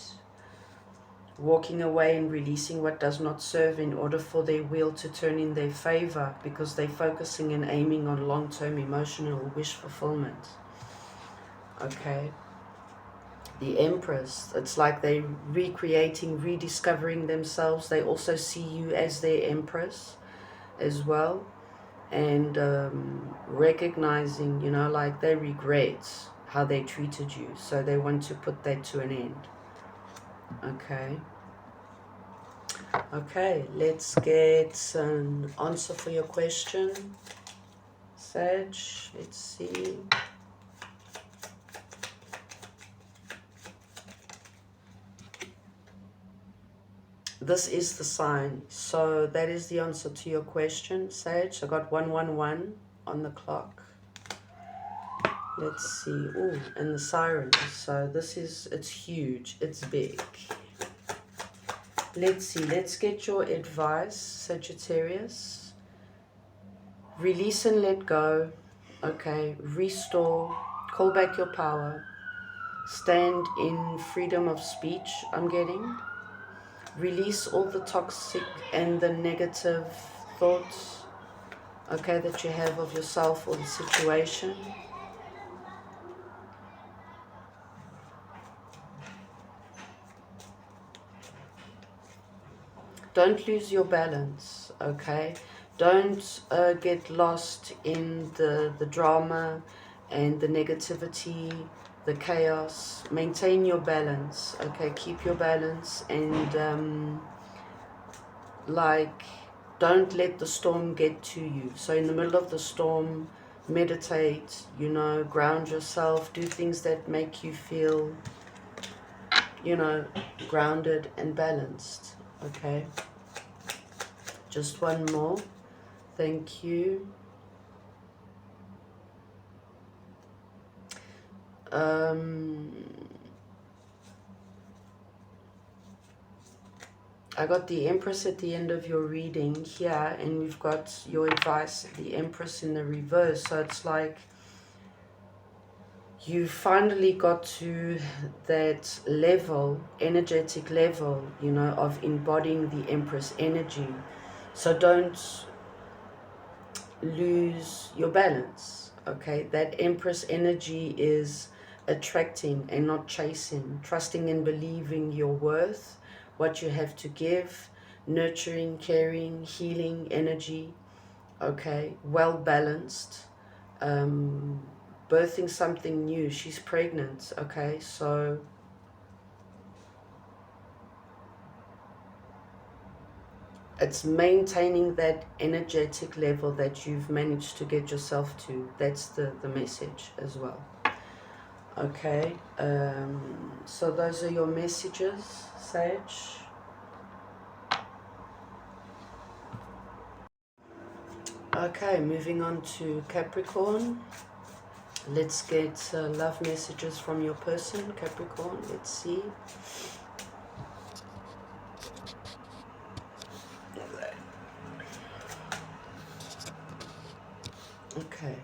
Walking away and releasing what does not serve in order for their wheel to turn in their favor, because they're focusing and aiming on long-term emotional wish fulfillment. Okay. The Empress, it's like they're recreating, rediscovering themselves. They also see you as their Empress as well. And recognizing, you know, like they regret how they treated you. So they want to put that to an end. Okay. Okay, let's get an answer for your question, Sag. Let's see. This is the sign. So that is the answer to your question, Sag. I got 111 on the clock. Let's see. Ooh, and the sirens. So this is, it's huge. It's big. Let's see. Let's get your advice, Sagittarius. Release and let go. Okay. Restore. Call back your power. Stand in freedom of speech, I'm getting. Release all the toxic and the negative thoughts, okay, that you have of yourself or the situation. Don't lose your balance, okay? Don't get lost in the drama and the negativity, the chaos. Maintain your balance, okay? Keep your balance, and like, don't let the storm get to you. So in the middle of the storm, meditate, you know, ground yourself, do things that make you feel, you know, grounded and balanced. Okay, just one more. Thank you. I got the Empress at the end of your reading here, and we've got your advice, the Empress in the reverse. So it's like you finally got to that level, energetic level, you know, of embodying the Empress energy. So don't lose your balance, okay? That Empress energy is attracting and not chasing, trusting and believing your worth, what you have to give, nurturing, caring, healing energy, okay? Well balanced, birthing something new. She's pregnant, okay? So it's maintaining that energetic level that you've managed to get yourself to. That's the message as well. Okay, so those are your messages, Sage. Okay, moving on to Capricorn. Let's get love messages from your person, Capricorn. Let's see. Okay.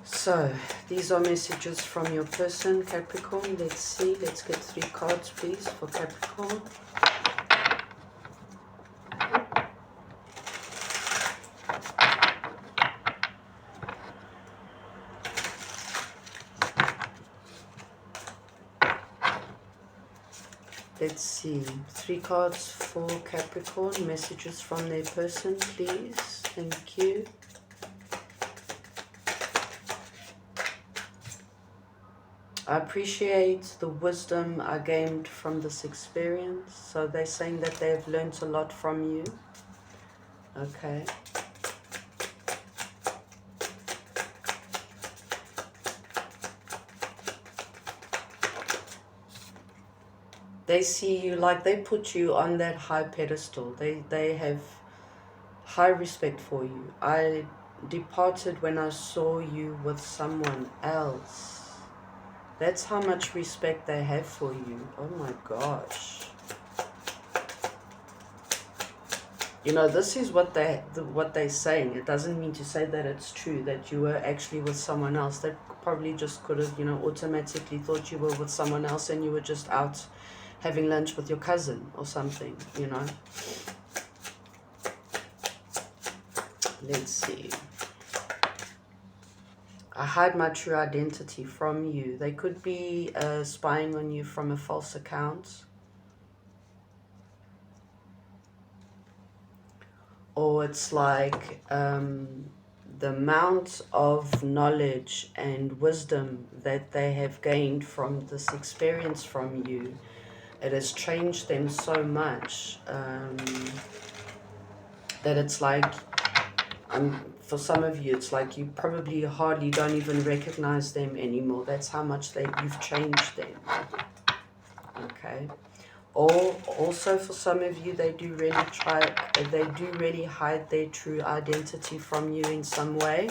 So, these are messages from your person, Capricorn. Let's see. Let's get 3 cards, please, for Capricorn. Let's see. 3 cards for Capricorn. Messages from their person, please. Thank you. I appreciate the wisdom I gained from this experience. So they're saying that they've learned a lot from you. Okay. They see you like they put you on that high pedestal. They have high respect for you. I departed when I saw you with someone else. That's how much respect they have for you. Oh my gosh. You know, this is what they're saying. It doesn't mean to say that it's true, that you were actually with someone else. They probably just could have, you know, automatically thought you were with someone else and you were just out having lunch with your cousin or something, you know. Let's see. I hide my true identity from you. They could be spying on you from a false account. Or it's like the amount of knowledge and wisdom that they have gained from this experience from you. It has changed them so much that it's like, for some of you, it's like you probably hardly don't even recognize them anymore. That's how much you've changed them. Okay. Or also for some of you, they do really hide their true identity from you in some way.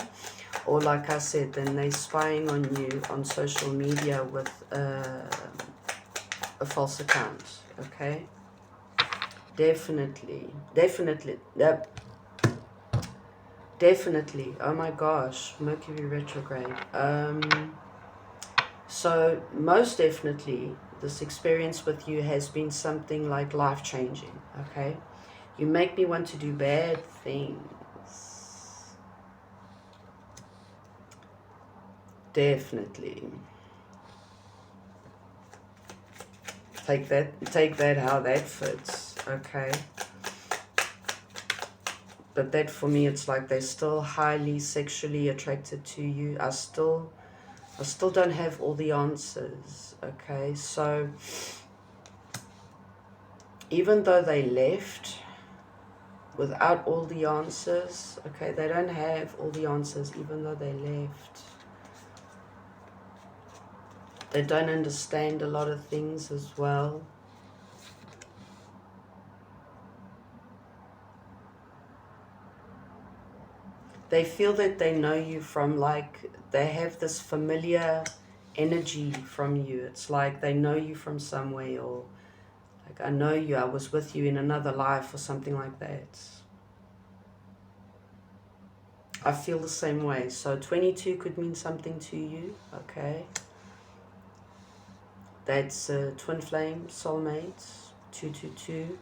Or like I said, then they're spying on you on social media with a false account. Okay. Definitely. Definitely. Oh my gosh. Mercury retrograde. So most definitely this experience with you has been something like life-changing. Okay. You make me want to do bad things. Definitely. Take that how that fits. Okay. But that for me, it's like they're still highly sexually attracted to you. I still don't have all the answers. Okay, so even though they left without all the answers, okay, they don't have all the answers even though they left. They don't understand a lot of things as well. They feel that they know you from, like, they have this familiar energy from you. It's like they know you from somewhere, or like, I know you, I was with you in another life or something like that. I feel the same way. So 22 could mean something to you, okay? That's twin flame, soulmates, 222.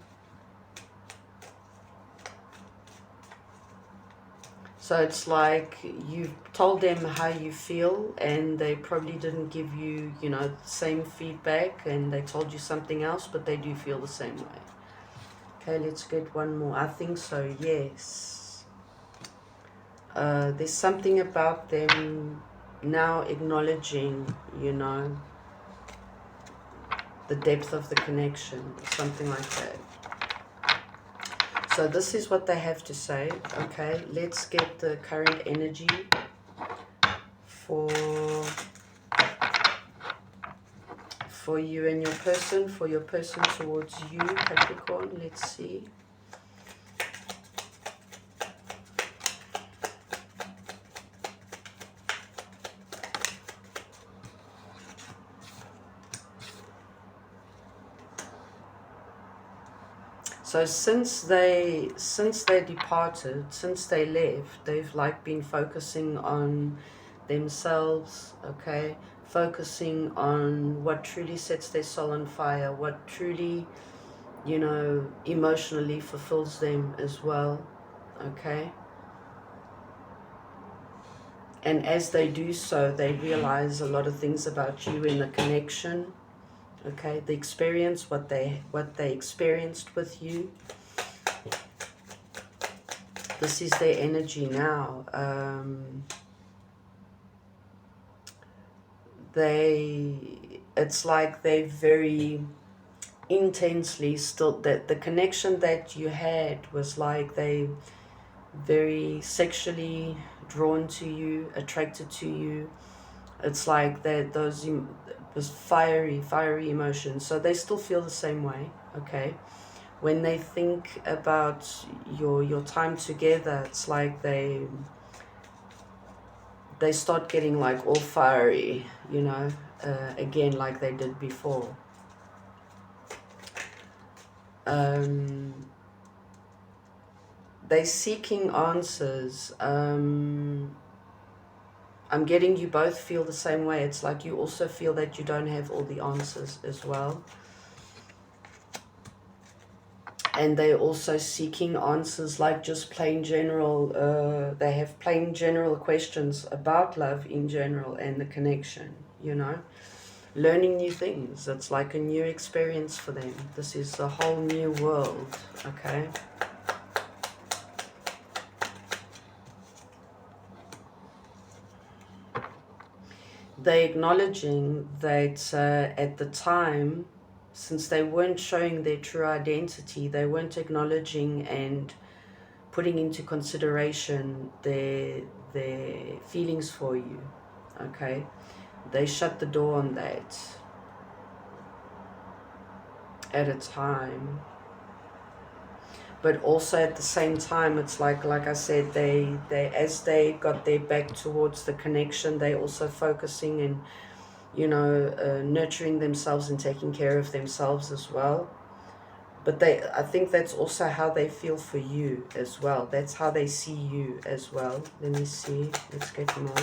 So it's like you've told them how you feel and they probably didn't give you, you know, the same feedback, and they told you something else, but they do feel the same way. Okay, let's get one more. I think so, yes. There's something about them now acknowledging, you know, the depth of the connection, something like that. So this is what they have to say. Okay, let's get the current energy for you and your person, for your person towards you, Capricorn. Let's see. So since they departed, since they left, they've like been focusing on themselves, okay? Focusing on what truly sets their soul on fire, what truly, you know, emotionally fulfills them as well, okay? And as they do so, they realize a lot of things about you in the connection, okay? The experience, what they experienced with you. This is their energy now. It's like they very intensely still, that the connection that you had was like they very sexually drawn to you, attracted to you. It's like that those was fiery emotions. So they still feel the same way, okay? When they think about your time together, it's like they start getting like all fiery, you know, again like they did before. They're seeking answers. I'm getting you both feel the same way. It's like you also feel that you don't have all the answers as well. And they're also seeking answers like just plain general, they have plain general questions about love in general and the connection, you know. Learning new things. It's like a new experience for them. This is a whole new world, okay. They're acknowledging that at the time, since they weren't showing their true identity, they weren't acknowledging and putting into consideration their feelings for you, okay? They shut the door on that at a time. But also at the same time, it's like I said, they as they got their back towards the connection, they also focusing and, you know, nurturing themselves and taking care of themselves as well. But I think that's also how they feel for you as well. That's how they see you as well. Let me see. Let's get more.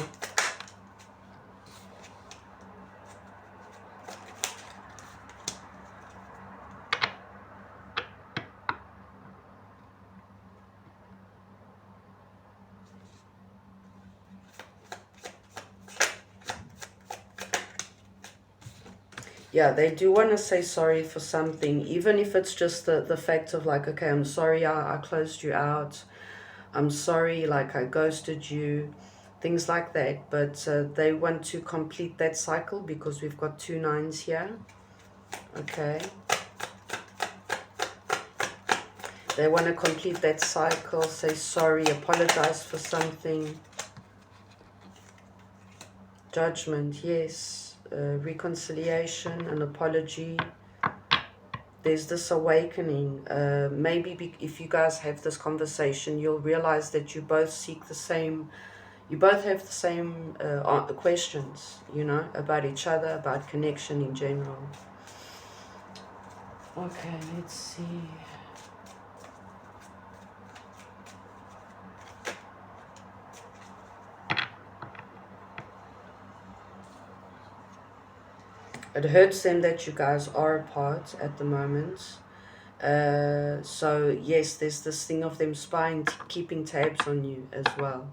Yeah, they do want to say sorry for something, even if it's just the fact of like, okay, I'm sorry I closed you out. I'm sorry, like I ghosted you, things like that. But they want to complete that cycle because we've got 2 9s here. Okay. They want to complete that cycle, say sorry, apologize for something. Judgment, yes. Reconciliation, an apology. There's this awakening. Maybe if you guys have this conversation, you'll realize that you both seek the same, you both have the same questions, you know, about each other, about connection in general. Okay, let's see. It hurts them that you guys are apart at the moment. So yes, there's this thing of them spying, keeping tabs on you as well.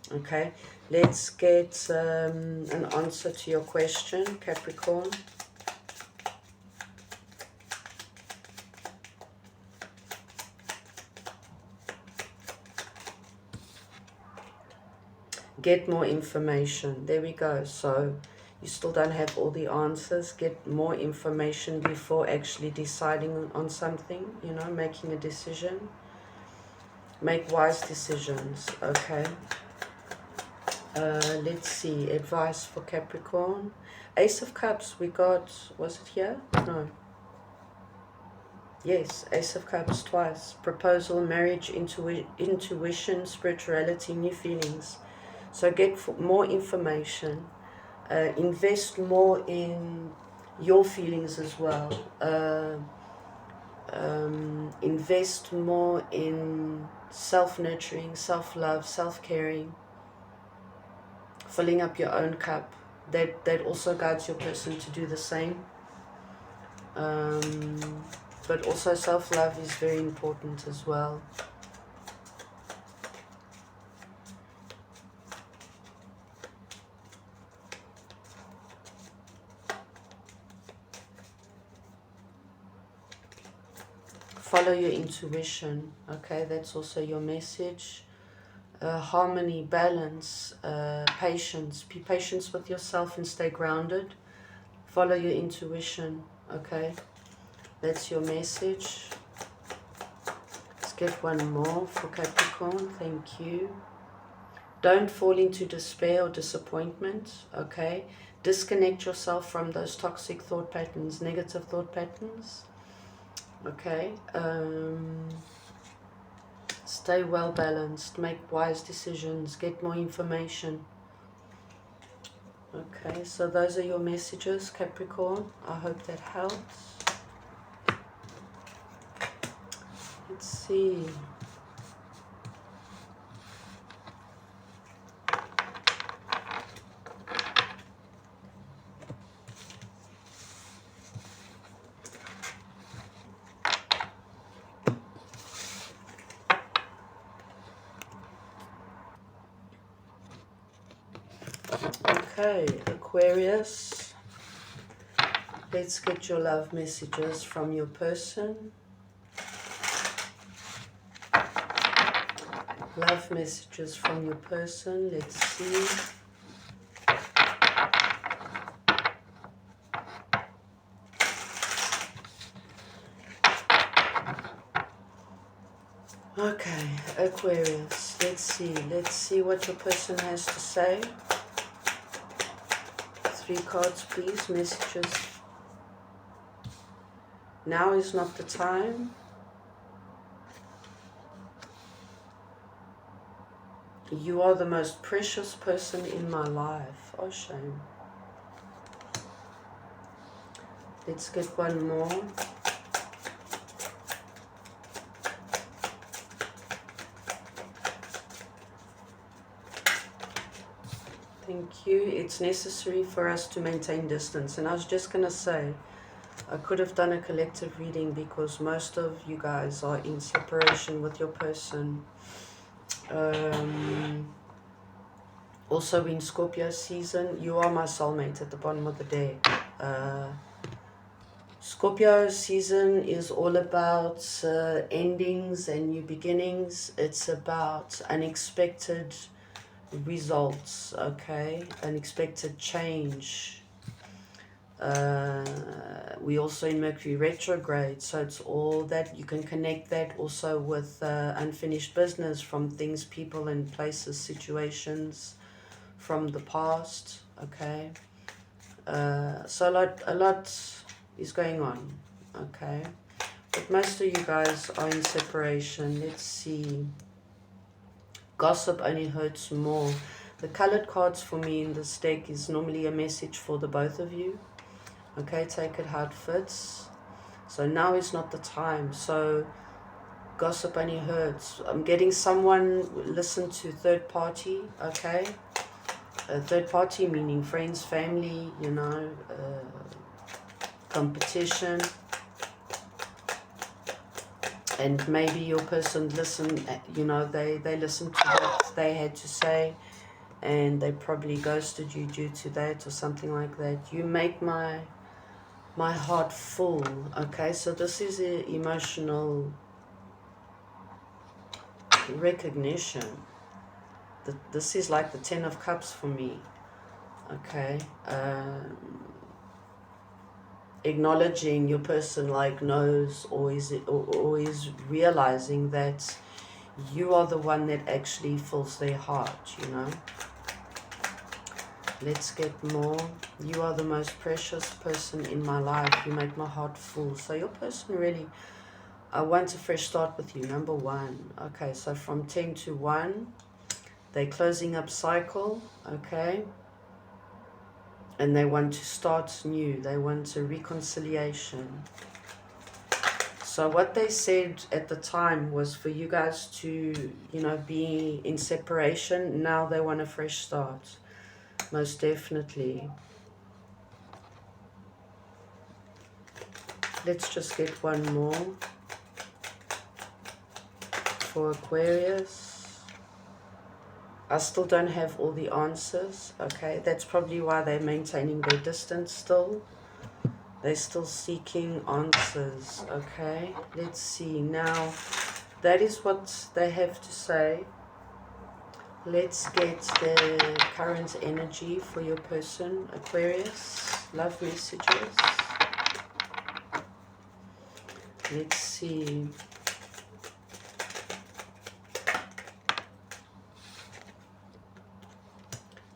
Okay, let's get an answer to your question, Capricorn. Get more information. There we go. So you still don't have all the answers. Get more information before actually deciding on something, you know, making a decision. Make wise decisions, okay? Let's see. Advice for Capricorn. Ace of Cups, we got, was it here? No. Yes, Ace of Cups twice. Proposal, marriage, intuition, spirituality, new feelings. So get more information. Invest more in your feelings as well. invest more in self-nurturing, self-love, self-caring, filling up your own cup. That also guides your person to do the same. But also self-love is very important as well. Follow your intuition, okay? That's also your message. Harmony, balance, patience. Be patient with yourself and stay grounded. Follow your intuition, okay? That's your message. Let's get one more for Capricorn. Thank you. Don't fall into despair or disappointment, okay? Disconnect yourself from those toxic thought patterns, negative thought patterns, okay? Stay well balanced, make wise decisions, get more information. Okay, so those are your messages, Capricorn. I hope that helps. Let's see. Okay, Aquarius, let's get your love messages from your person. Love messages from your person, let's see. Okay, Aquarius, let's see what your person has to say. 3 cards, please, messages. Now is not the time. You are the most precious person in my life. Oh, shame. Let's get one more. Thank you. It's necessary for us to maintain distance. And I was just going to say, I could have done a collective reading because most of you guys are in separation with your person. Also in Scorpio season, you are my soulmate at the bottom of the deck. Scorpio season is all about endings and new beginnings. It's about unexpected results, okay? Unexpected change. We also in Mercury retrograde, so it's all that. You can connect that also with unfinished business from things, people and places, situations from the past, okay? So a lot is going on, okay? But most of you guys are in separation. Let's see. Gossip only hurts more. The colored cards for me in this deck is normally a message for the both of you. Okay, take it how it fits. So now is not the time. So gossip only hurts. I'm getting someone listen to third party, okay? Third party meaning friends, family, you know, competition. And maybe your person listen, you know, they listened to what they had to say and they probably ghosted you due to that or something like that. You make my heart full, okay? So this is an emotional recognition. This is like the 10 of Cups for me, okay? Acknowledging your person like knows or is realizing that you are the one that actually fills their heart, you know. Let's get more. You are the most precious person in my life. You make my heart full. So your person really, I want a fresh start with you, number 1. Okay, so from 10 to 1, they're closing up cycle, okay? And they want to start new. They want a reconciliation. So what they said at the time was for you guys to, you know, be in separation. Now they want a fresh start. Most definitely. Let's just get one more for Aquarius. I still don't have all the answers, okay? That's probably why they're maintaining their distance still. They're still seeking answers, okay? Let's see. Now, that is what they have to say. Let's get the current energy for your person, Aquarius. Love messages. Let's see.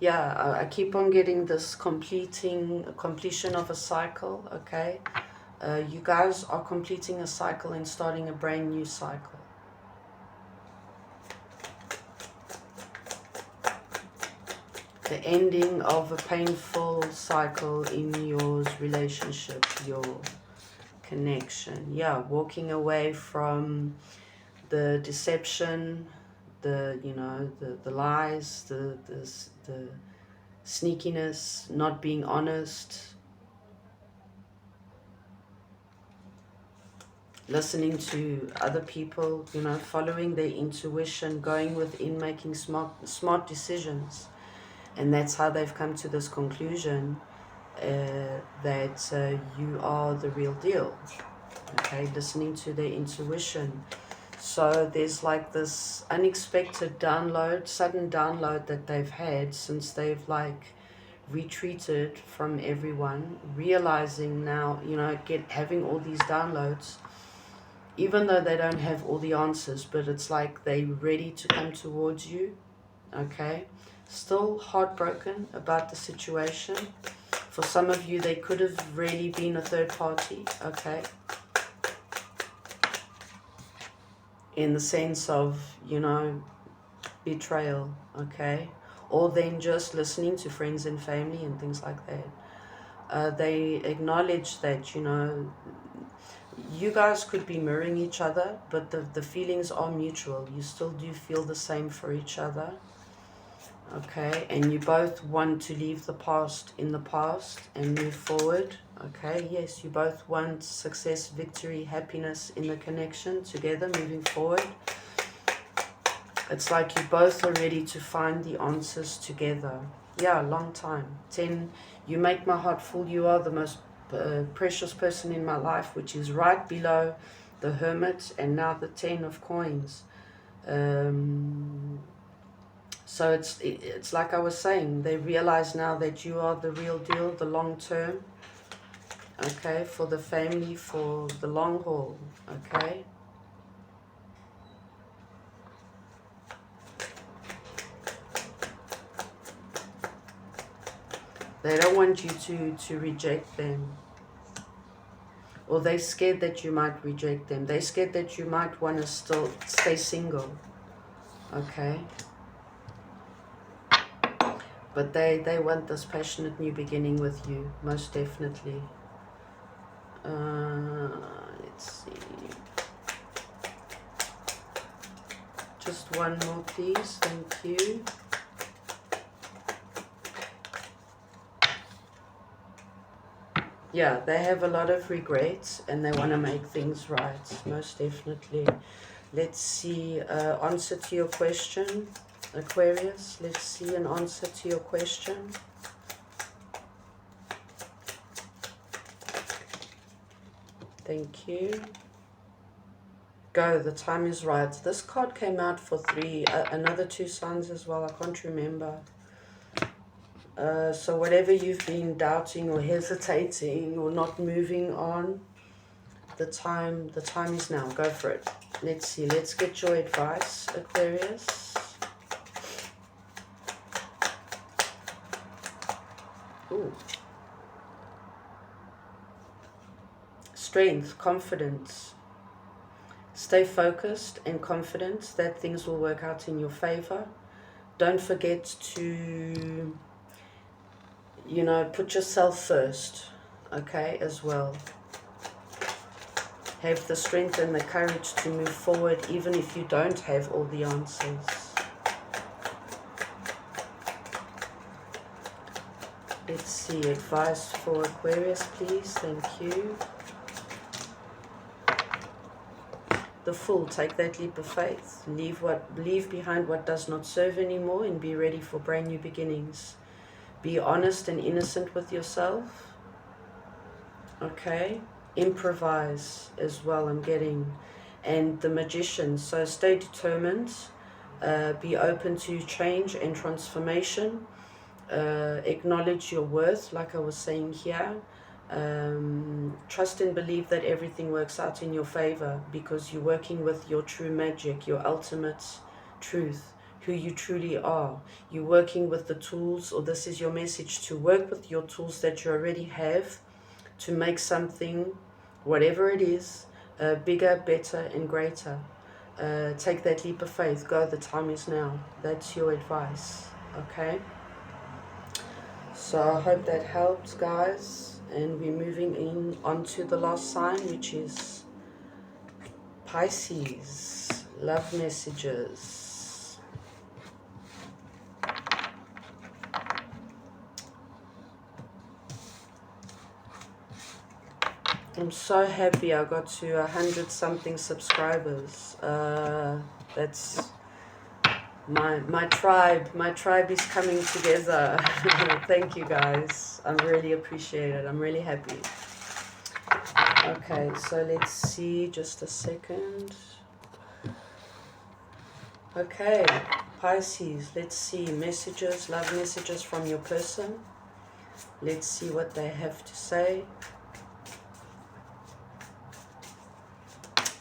Yeah, I keep on getting this completion of a cycle, okay? You guys are completing a cycle and starting a brand new cycle. The ending of a painful cycle in your relationship, your connection. Yeah, walking away from the deception, the, you know, the lies, the sneakiness, not being honest, listening to other people, you know, following their intuition, going within, making smart decisions. And that's how they've come to this conclusion that you are the real deal. Okay, listening to their intuition. So there's like this unexpected download, sudden download that they've had since they've like retreated from everyone, realizing now, you know, having all these downloads, even though they don't have all the answers, but it's like they're ready to come towards you, okay? Still heartbroken about the situation. For some of you, they could have really been a third party, okay? In the sense of, you know, betrayal, okay? Or then just listening to friends and family and things like that. They acknowledge that, you know, you guys could be mirroring each other, but the feelings are mutual. You still do feel the same for each other, okay? And you both want to leave the past in the past and move forward, okay? Yes, you both want success, victory, happiness in the connection together, moving forward. It's like you both are ready to find the answers together. Yeah, long time. 10, you make my heart full. You are the most precious person in my life, which is right below the Hermit and now the 10 of coins. So it's like I was saying, they realize now that you are the real deal, the long term, okay, for the family, for the long haul, okay. They don't want you to reject them. Or they're scared that you might reject them. They're scared that you might want to still stay single. Okay. But they want this passionate new beginning with you. Most definitely. Let's see. Just one more, please. Thank you. Yeah, they have a lot of regrets and they want to make things right, most definitely. Let's see, answer to your question, Aquarius. Let's see an answer to your question. Thank you. Go, the time is right. This card came out for 3, another 2 signs as well. I can't remember. So whatever you've been doubting or hesitating or not moving on, the time is now. Go for it. Let's see. Let's get your advice, Aquarius. Ooh. Strength, confidence. Stay focused and confident that things will work out in your favor. Don't forget to, you know, put yourself first, okay, as well. Have the strength and the courage to move forward even if you don't have all the answers. Let's see, advice for Aquarius, please. Thank you. The Fool, take that leap of faith. Leave behind what does not serve anymore and be ready for brand new beginnings. Be honest and innocent with yourself. Okay. Improvise as well, I'm getting. And the Magician, so stay determined. Be open to change and transformation. Acknowledge your worth, like I was saying here. Trust and believe that everything works out in your favor because you're working with your true magic, your ultimate truth, who you truly are. You're working with the tools, or this is your message, to work with your tools that you already have to make something, whatever it is, bigger, better and greater. Take that leap of faith. Go, the time is now. That's your advice. Okay, so I hope that helps, guys. And we're moving in onto the last sign, which is Pisces. Love messages. I'm so happy I got to 100-something subscribers. That's my tribe. My tribe is coming together. Thank you, guys. I really appreciate it. I'm really happy. Okay, so let's see. Just a second. Okay, Pisces. Let's see. Messages, love messages from your person. Let's see what they have to say.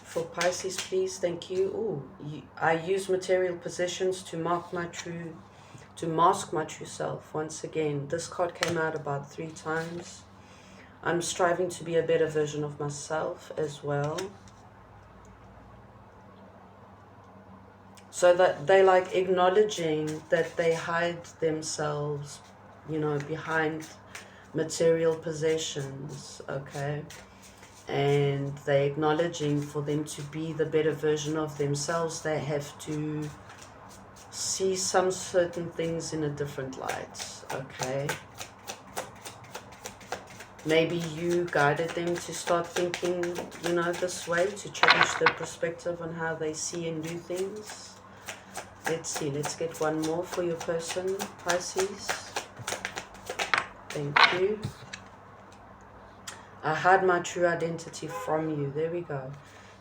For Pisces, please. Thank you. Ooh, I use material possessions to mask my true self. Once again, this card came out about 3 times. I'm striving to be a better version of myself as well. So that they like acknowledging that they hide themselves, you know, behind material possessions, okay? And they're acknowledging for them to be the better version of themselves, they have to see some certain things in a different light, okay? Maybe you guided them to start thinking, you know, this way, to change their perspective on how they see and do things. Let's see, let's get one more for your person, Pisces. Thank you. I hide my true identity from you. There we go.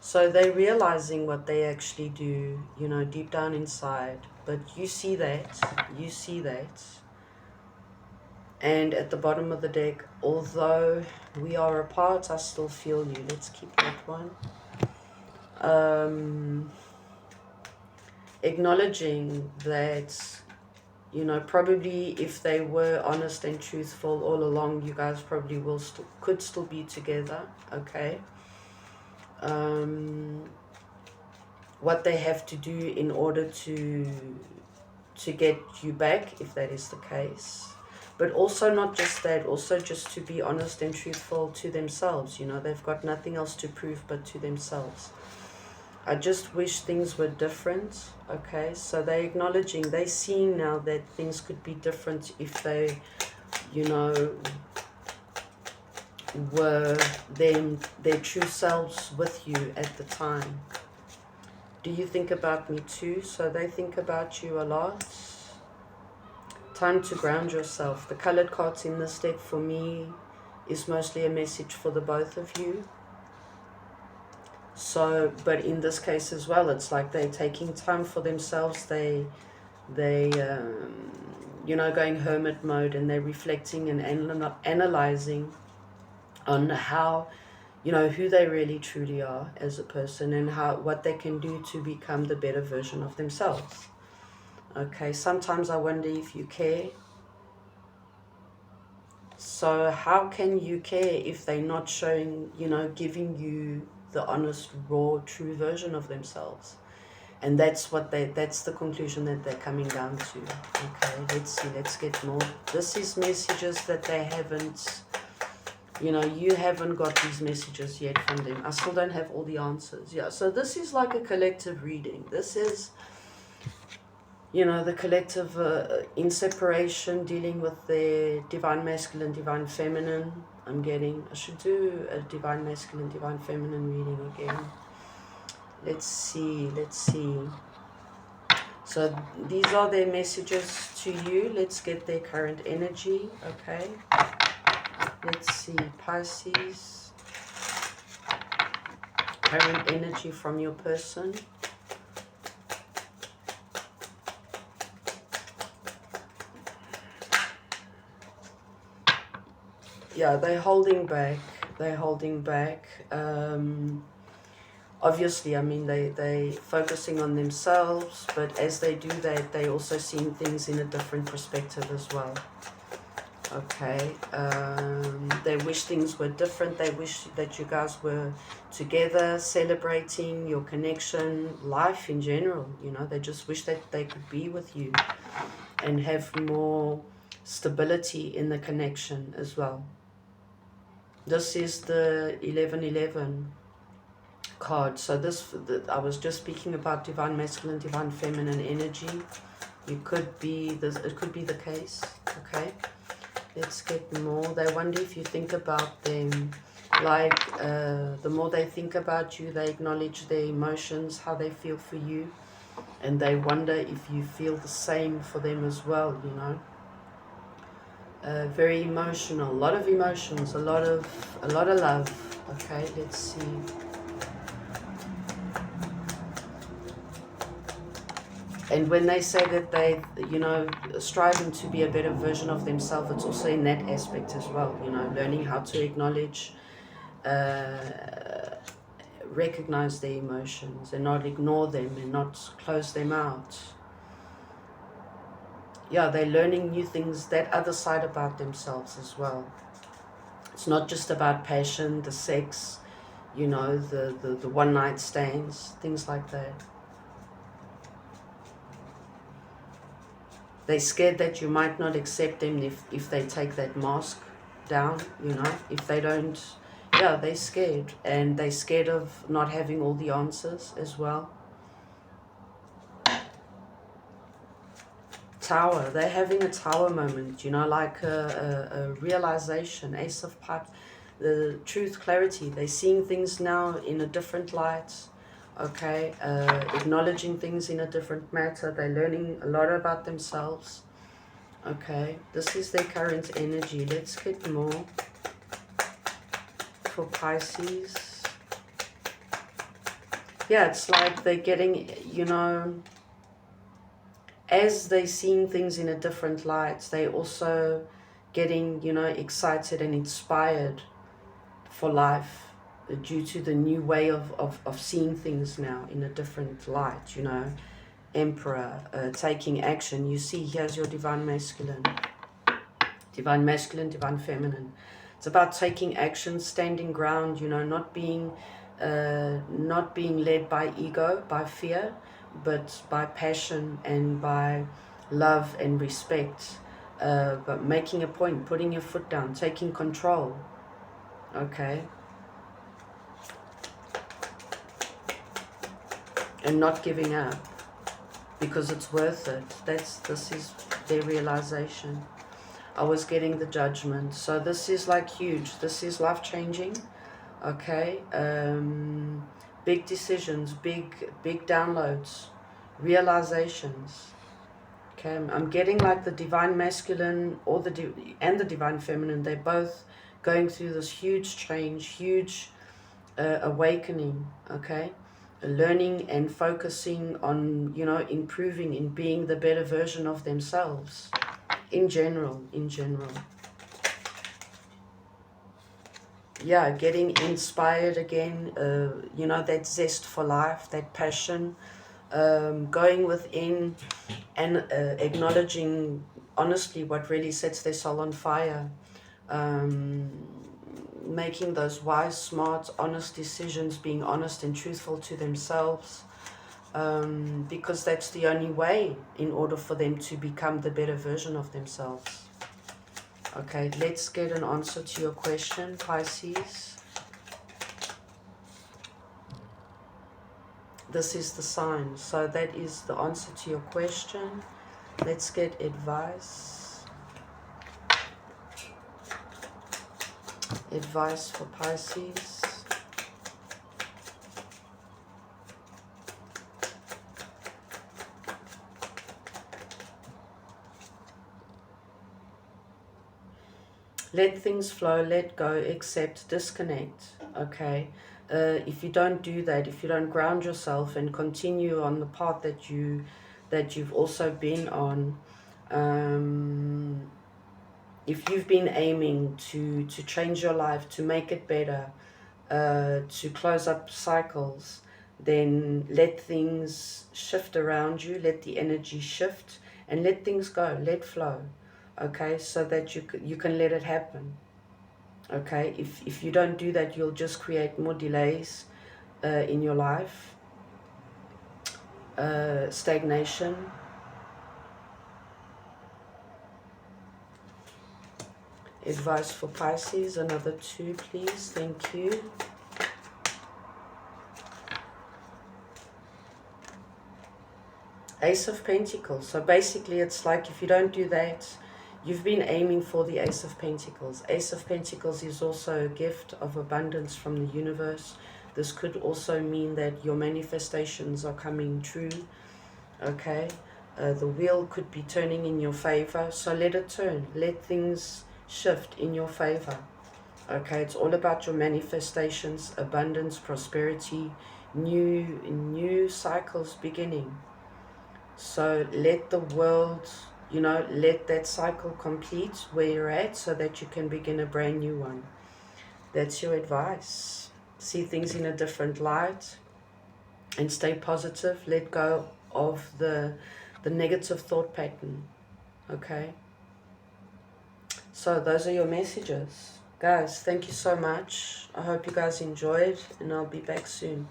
So they're realizing what they actually do, you know, deep down inside. But you see that. You see that. And at the bottom of the deck, although we are apart, I still feel you. Let's keep that one. Acknowledging that, you know, probably if they were honest and truthful all along, you guys probably could still be together, okay? What they have to do in order to get you back, if that is the case. But also not just that, also just to be honest and truthful to themselves, you know, they've got nothing else to prove but to themselves. I just wish things were different, okay? So they're acknowledging, they're seeing now that things could be different if they, you know, were their true selves with you at the time. Do you think about me too? So they think about you a lot. Time to ground yourself. The colored cards in this deck for me is mostly a message for the both of you. So, but in this case as well, it's like they're taking time for themselves. They you know, going hermit mode, and they're reflecting and analyzing on how, you know, who they really truly are as a person, and what they can do to become the better version of themselves. Okay, sometimes I wonder if you care. So how can you care if they're not showing, you know, giving you the honest, raw, true version of themselves? And that's the conclusion that they're coming down to. Okay, let's see, let's get more. This is messages that they haven't, You know, you haven't got these messages yet from them. I still don't have all the answers. Yeah, so this is like a collective reading. This is, you know, the collective in separation, dealing with their divine masculine, divine feminine. I should do a divine masculine, divine feminine reading again. Let's see. So these are their messages to you. Let's get their current energy, okay? Let's see, Pisces. Current energy from your person. Yeah, they're holding back. Obviously, I mean, they focusing on themselves, but as they do that, they also seeing things in a different perspective as well. Okay, they wish things were different. They wish that you guys were together, celebrating your connection, life in general. You know, they just wish that they could be with you and have more stability in the connection as well. This is the 1111 card. So I was just speaking about divine masculine, divine feminine energy. It could be the case. Okay, let's get more. They wonder if you think about them. Like the more they think about you, they acknowledge their emotions, how they feel for you, and they wonder if you feel the same for them as well. You know, very emotional, a lot of emotions, a lot of love. Okay, let's see. And when they say that they, you know, striving to be a better version of themselves, it's also in that aspect as well, you know, learning how to acknowledge, recognize their emotions and not ignore them and not close them out. Yeah, they're learning new things, that other side about themselves as well. It's not just about passion, the sex, you know, the one-night stands, things like that. They're scared that you might not accept them if they take that mask down, you know, if they don't. Yeah, they're scared, and they're scared of not having all the answers as well. Tower, they're having a tower moment, you know, like a realization, Ace of Pipes, the truth, clarity. They're seeing things now in a different light. Okay, acknowledging things in a different matter. They're learning a lot about themselves. Okay, this is their current energy. Let's get more for Pisces. Yeah, it's like they're getting, you know, as they're seeing things in a different light, they're also getting, you know, excited and inspired for life, due to the new way of seeing things now in a different light, you know. Emperor, taking action. You see, here's your divine masculine, divine feminine. It's about taking action, standing ground, you know, not being led by ego, by fear, but by passion and by love and respect, but making a point, putting your foot down, taking control. Okay, and not giving up because it's worth it. This is their realization. I was getting the Judgment. So this is like huge. This is life-changing. Okay, big decisions, big downloads, realizations. Okay, I'm getting like the divine masculine or the divine feminine. They're both going through this huge change, huge awakening. Okay, learning and focusing on, you know, improving in being the better version of themselves in general. Yeah, getting inspired again, you know, that zest for life, that passion, going within and acknowledging honestly what really sets their soul on fire, making those wise, smart, honest decisions, being honest and truthful to themselves, because that's the only way in order for them to become the better version of themselves. Okay, let's get an answer to your question, Pisces. This is the sign, so that is the answer to your question. Let's get advice. Advice for Pisces. Let things flow, let go, accept, disconnect, okay? If you don't do that, if you don't ground yourself and continue on the path that you've also been on, if you've been aiming to change your life, to make it better, to close up cycles, then let things shift around you, let the energy shift, and let things go, let flow, okay, so that you can let it happen. Okay, if you don't do that, you'll just create more delays in your life, stagnation. Advice for Pisces, another 2, please. Thank you. Ace of Pentacles. So basically, it's like if you don't do that, you've been aiming for the Ace of Pentacles. Ace of Pentacles is also a gift of abundance from the universe. This could also mean that your manifestations are coming true. Okay, the wheel could be turning in your favor. So let it turn. Let things shift in your favor. Okay, it's all about your manifestations, abundance, prosperity, new cycles beginning. So let the world, you know, let that cycle complete where you're at so that you can begin a brand new one. That's your advice. See things in a different light and stay positive. Let go of the negative thought pattern. Okay? So those are your messages. Guys, thank you so much. I hope you guys enjoyed, and I'll be back soon.